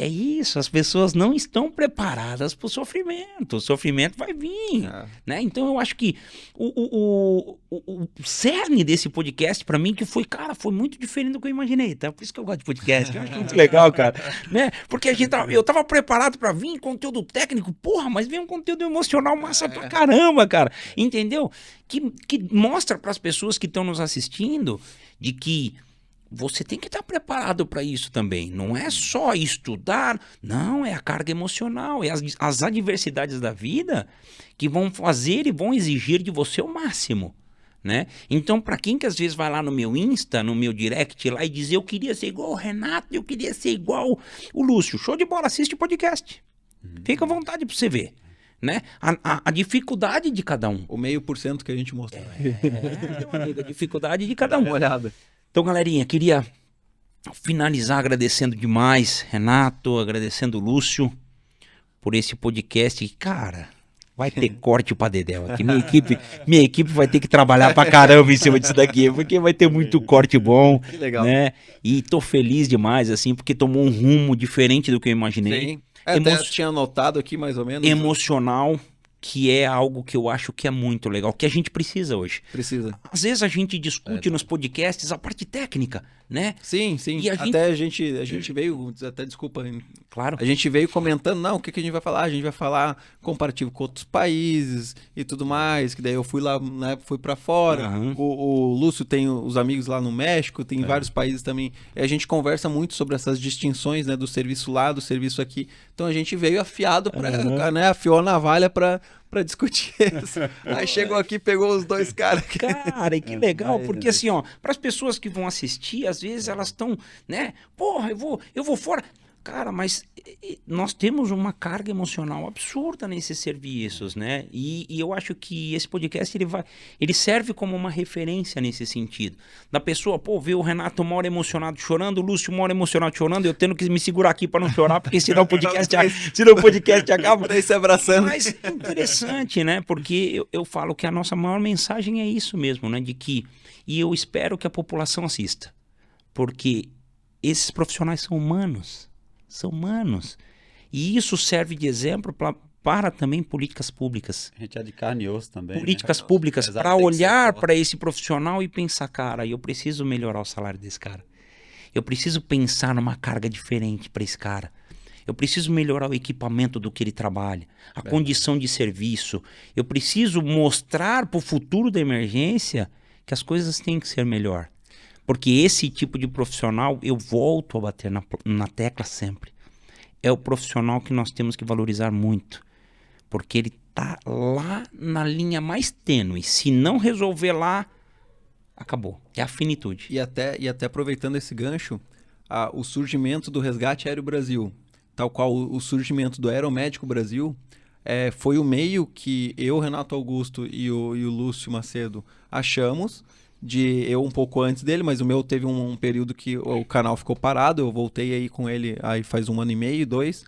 É isso, as pessoas não estão preparadas para o sofrimento vai vir, né? Então eu acho que o cerne desse podcast pra mim que foi, cara, foi muito diferente do que eu imaginei, tá? Por isso que eu gosto de podcast, eu acho muito legal, cara, né? Porque eu tava preparado pra vir conteúdo técnico, porra, mas vem um conteúdo emocional massa pra caramba, cara, entendeu? Que mostra pras pessoas que estão nos assistindo de que você tem que estar preparado para isso também. Não é só estudar, não, é a carga emocional, é as adversidades da vida que vão fazer e vão exigir de você o máximo, né? Então, para quem que às vezes vai lá no meu Insta, no meu direct lá e diz, eu queria ser igual o Renato, eu queria ser igual o Lúcio, show de bola, assiste o podcast. Fica à vontade para você ver. Né? A dificuldade de cada um. O 0,5% que a gente mostrou. Meu amigo, a dificuldade de cada um. Dá uma olhada. Então, galerinha, queria finalizar agradecendo demais, Renato, agradecendo o Lúcio por esse podcast. Cara, vai ter corte pra dedéu aqui. Minha equipe vai ter que trabalhar pra caramba em cima disso daqui, porque vai ter muito corte bom. Que legal. Né? E tô feliz demais, assim, porque tomou um rumo diferente do que eu imaginei. Sim. Até eu tinha anotado aqui, mais ou menos. Emocional, que é algo que eu acho que é muito legal, que a gente precisa hoje. Precisa. Às vezes a gente discute nos podcasts a parte técnica, né? Sim, sim. E até a gente veio, até desculpa, claro. A gente veio comentando, não, o que a gente vai falar? A gente vai falar comparativo com outros países e tudo mais, que daí eu fui lá, né, fui pra fora. Uhum. O Lúcio tem os amigos lá no México, tem vários países também. E a gente conversa muito sobre essas distinções, né, do serviço lá, do serviço aqui. Então a gente veio afiado para, né, afiou a navalha para discutir isso. Aí chegou aqui, pegou os dois caras. Cara, e que legal, porque assim, ó, para as pessoas que vão assistir, às vezes elas estão, né, porra, eu vou fora. Cara, mas nós temos uma carga emocional absurda nesses serviços, né? E eu acho que esse podcast ele serve como uma referência nesse sentido. Da pessoa, pô, ver o Renato uma hora emocionado chorando, o Lúcio uma hora emocionado chorando, eu tendo que me segurar aqui para não chorar, porque senão o podcast acaba. Pra ir se abraçando. Mas interessante, né? Porque eu falo que a nossa maior mensagem é isso mesmo, né? De que, e eu espero que a população assista, porque esses profissionais são humanos. São humanos. E isso serve de exemplo para também políticas públicas. A gente é de carne e osso também. Políticas públicas, para olhar para esse profissional e pensar, cara, eu preciso melhorar o salário desse cara. Eu preciso pensar numa carga diferente para esse cara. Eu preciso melhorar o equipamento do que ele trabalha, a condição de serviço. Eu preciso mostrar para o futuro da emergência que as coisas têm que ser melhor. Porque esse tipo de profissional, eu volto a bater na tecla sempre. É o profissional que nós temos que valorizar muito. Porque ele está lá na linha mais tênue. Se não resolver lá, acabou. É a finitude. E até aproveitando esse gancho, o surgimento do Resgate Aéreo Brasil, tal qual o surgimento do Aeromédico Brasil, foi o meio que eu, Renato Augusto e o Lúcio Macedo achamos, eu um pouco antes dele, mas o meu teve um período que o canal ficou parado, eu voltei aí com ele aí faz 1 ano e meio, 2.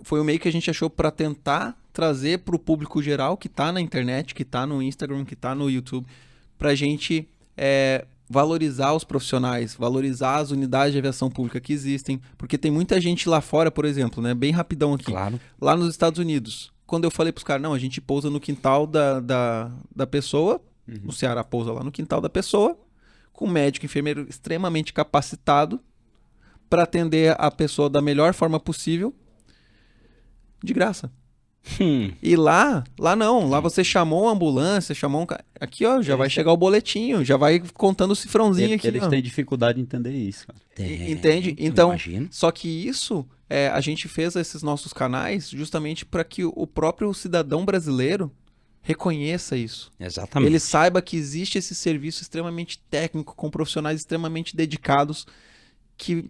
Foi o meio que a gente achou para tentar trazer para o público geral que está na internet, que está no Instagram, que está no YouTube, para a gente valorizar os profissionais, valorizar as unidades de aviação pública que existem, porque tem muita gente lá fora, por exemplo, né, bem rapidão aqui, claro. Lá nos Estados Unidos. Quando eu falei para os caras, não, a gente pousa no quintal da pessoa, no Ceará pousa lá no quintal da pessoa, com médico e enfermeiro extremamente capacitado para atender a pessoa da melhor forma possível, de graça. E lá não, lá você chamou a ambulância, aqui ó, já vai chegar o boletinho, já vai contando o cifrãozinho aqui. Eles têm dificuldade de entender isso, cara. Entende? Então, só que isso, a gente fez esses nossos canais justamente para que o próprio cidadão brasileiro reconheça isso. Exatamente. Ele saiba que existe esse serviço extremamente técnico, com profissionais extremamente dedicados, que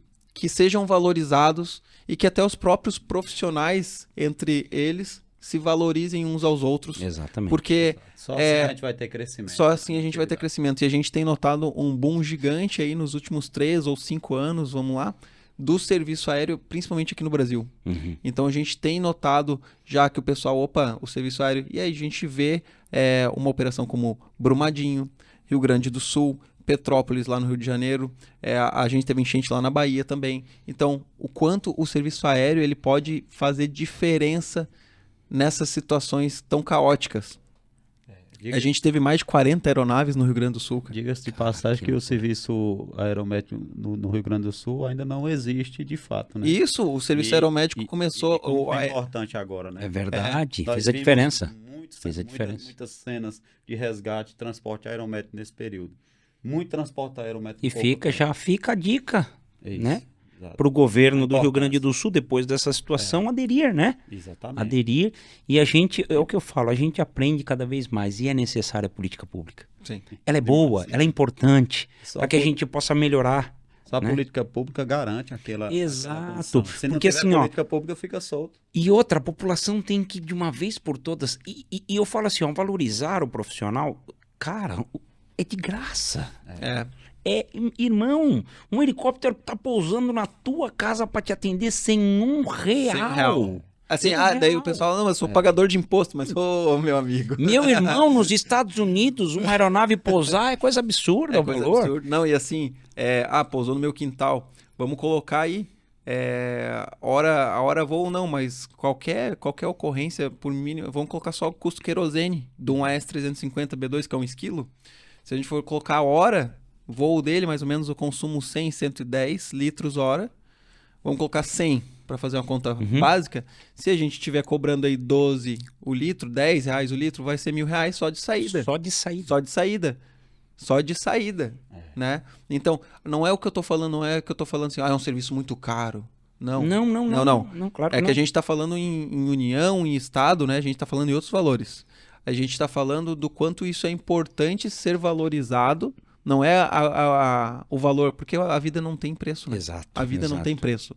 sejam valorizados e que até os próprios profissionais, entre eles, se valorizem uns aos outros. Exatamente. Porque só assim a gente vai ter crescimento. Só assim a gente vai ter crescimento. E a gente tem notado um boom gigante aí nos últimos 3 ou 5 anos, vamos lá, do serviço aéreo, principalmente aqui no Brasil. Então a gente tem notado já que o pessoal, o serviço aéreo, e aí a gente vê uma operação como Brumadinho, Rio Grande do Sul, Petrópolis lá no Rio de Janeiro, a gente teve enchente lá na Bahia também. Então, o quanto o serviço aéreo ele pode fazer diferença nessas situações tão caóticas. A gente teve mais de 40 aeronaves no Rio Grande do Sul. Diga-se de passagem que o serviço aeromédico no Rio Grande do Sul ainda não existe de fato, né? Isso, o serviço aeromédico começou... É importante agora, né? É verdade, fez a diferença. Muitas cenas de resgate e transporte aerométrico nesse período. Muito transporte aerométrico. E fica a dica, né? Exato. Para o governo do Rio Grande do Sul, depois dessa situação, aderir, né? Exatamente. Aderir. E a gente, é o que eu falo, a gente aprende cada vez mais. E é necessária a política pública. Sim. Ela é boa, ela é importante, para que a gente possa melhorar. Só a né? política pública garante aquela. Exato. Se não porque tiver assim, política pública, fica solto. E outra, a população tem que, de uma vez por todas. E eu falo assim, valorizar o profissional, cara, é de graça. Irmão, um helicóptero tá pousando na tua casa para te atender sem R$1. Assim, daí o pessoal, não, eu sou pagador de imposto, mas, meu amigo. Meu irmão, nos Estados Unidos, uma aeronave pousar é coisa absurda, o valor. Absurdo. Não, e assim, pousou no meu quintal, vamos colocar aí, a hora voo não, mas qualquer ocorrência, por mínimo, vamos colocar só o custo querosene do um AS350B2, que é 1 quilo. Se a gente for colocar a hora, voo dele, mais ou menos, eu consumo 110 litros hora. Vamos colocar 100 para fazer uma conta básica. Se a gente estiver cobrando aí 12 o litro, R$10 o litro, vai ser R$1.000 só de saída. Só de saída, né? Então, não é o que eu tô falando, assim, é um serviço muito caro. Não, claro que a gente está falando em união, em estado, né? A gente está falando em outros valores. A gente está falando do quanto isso é importante ser valorizado. Não é o valor, porque a vida não tem preço, né? Exato. A vida não tem preço.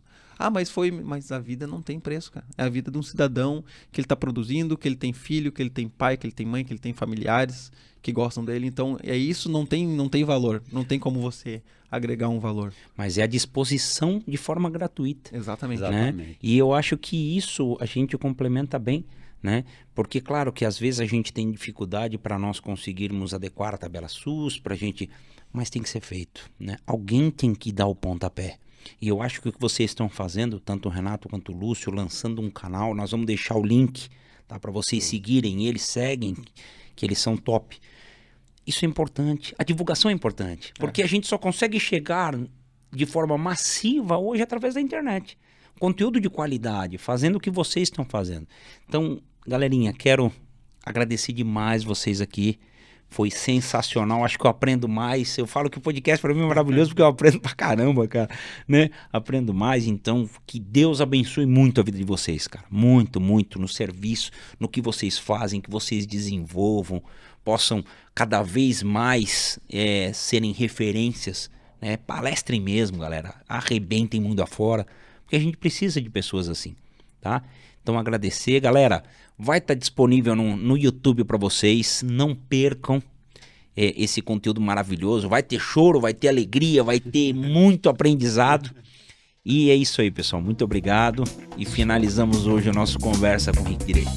Mas a vida não tem preço, cara. É a vida de um cidadão que ele está produzindo, que ele tem filho, que ele tem pai, que ele tem mãe, que ele tem familiares que gostam dele. Então, isso não tem valor. Não tem como você agregar um valor. Mas é a disposição de forma gratuita. Exatamente. Né? E eu acho que isso a gente complementa bem, né? Porque claro que às vezes a gente tem dificuldade para nós conseguirmos adequar a tabela SUS, mas tem que ser feito, né? Alguém tem que dar o pontapé. E eu acho que o que vocês estão fazendo, tanto o Renato quanto o Lúcio, lançando um canal, nós vamos deixar o link, tá, para vocês seguirem, eles seguem, que eles são top. Isso é importante, a divulgação é importante, porque a gente só consegue chegar de forma massiva hoje através da internet. Conteúdo de qualidade, fazendo o que vocês estão fazendo. Então, galerinha, quero agradecer demais vocês aqui. Foi sensacional, acho que eu aprendo mais. Eu falo que o podcast para mim é maravilhoso porque eu aprendo pra caramba, cara, né? Aprendo mais, então que Deus abençoe muito a vida de vocês, cara. Muito, muito no serviço, no que vocês fazem, que vocês desenvolvam, possam cada vez mais serem referências, né? Palestrem mesmo, galera. Arrebentem mundo afora, porque a gente precisa de pessoas assim, tá? Então agradecer, galera. Vai estar disponível no YouTube para vocês. Não percam esse conteúdo maravilhoso. Vai ter choro, vai ter alegria, vai ter muito aprendizado. E é isso aí, pessoal. Muito obrigado. E finalizamos hoje a nossa conversa com o Rick Direito.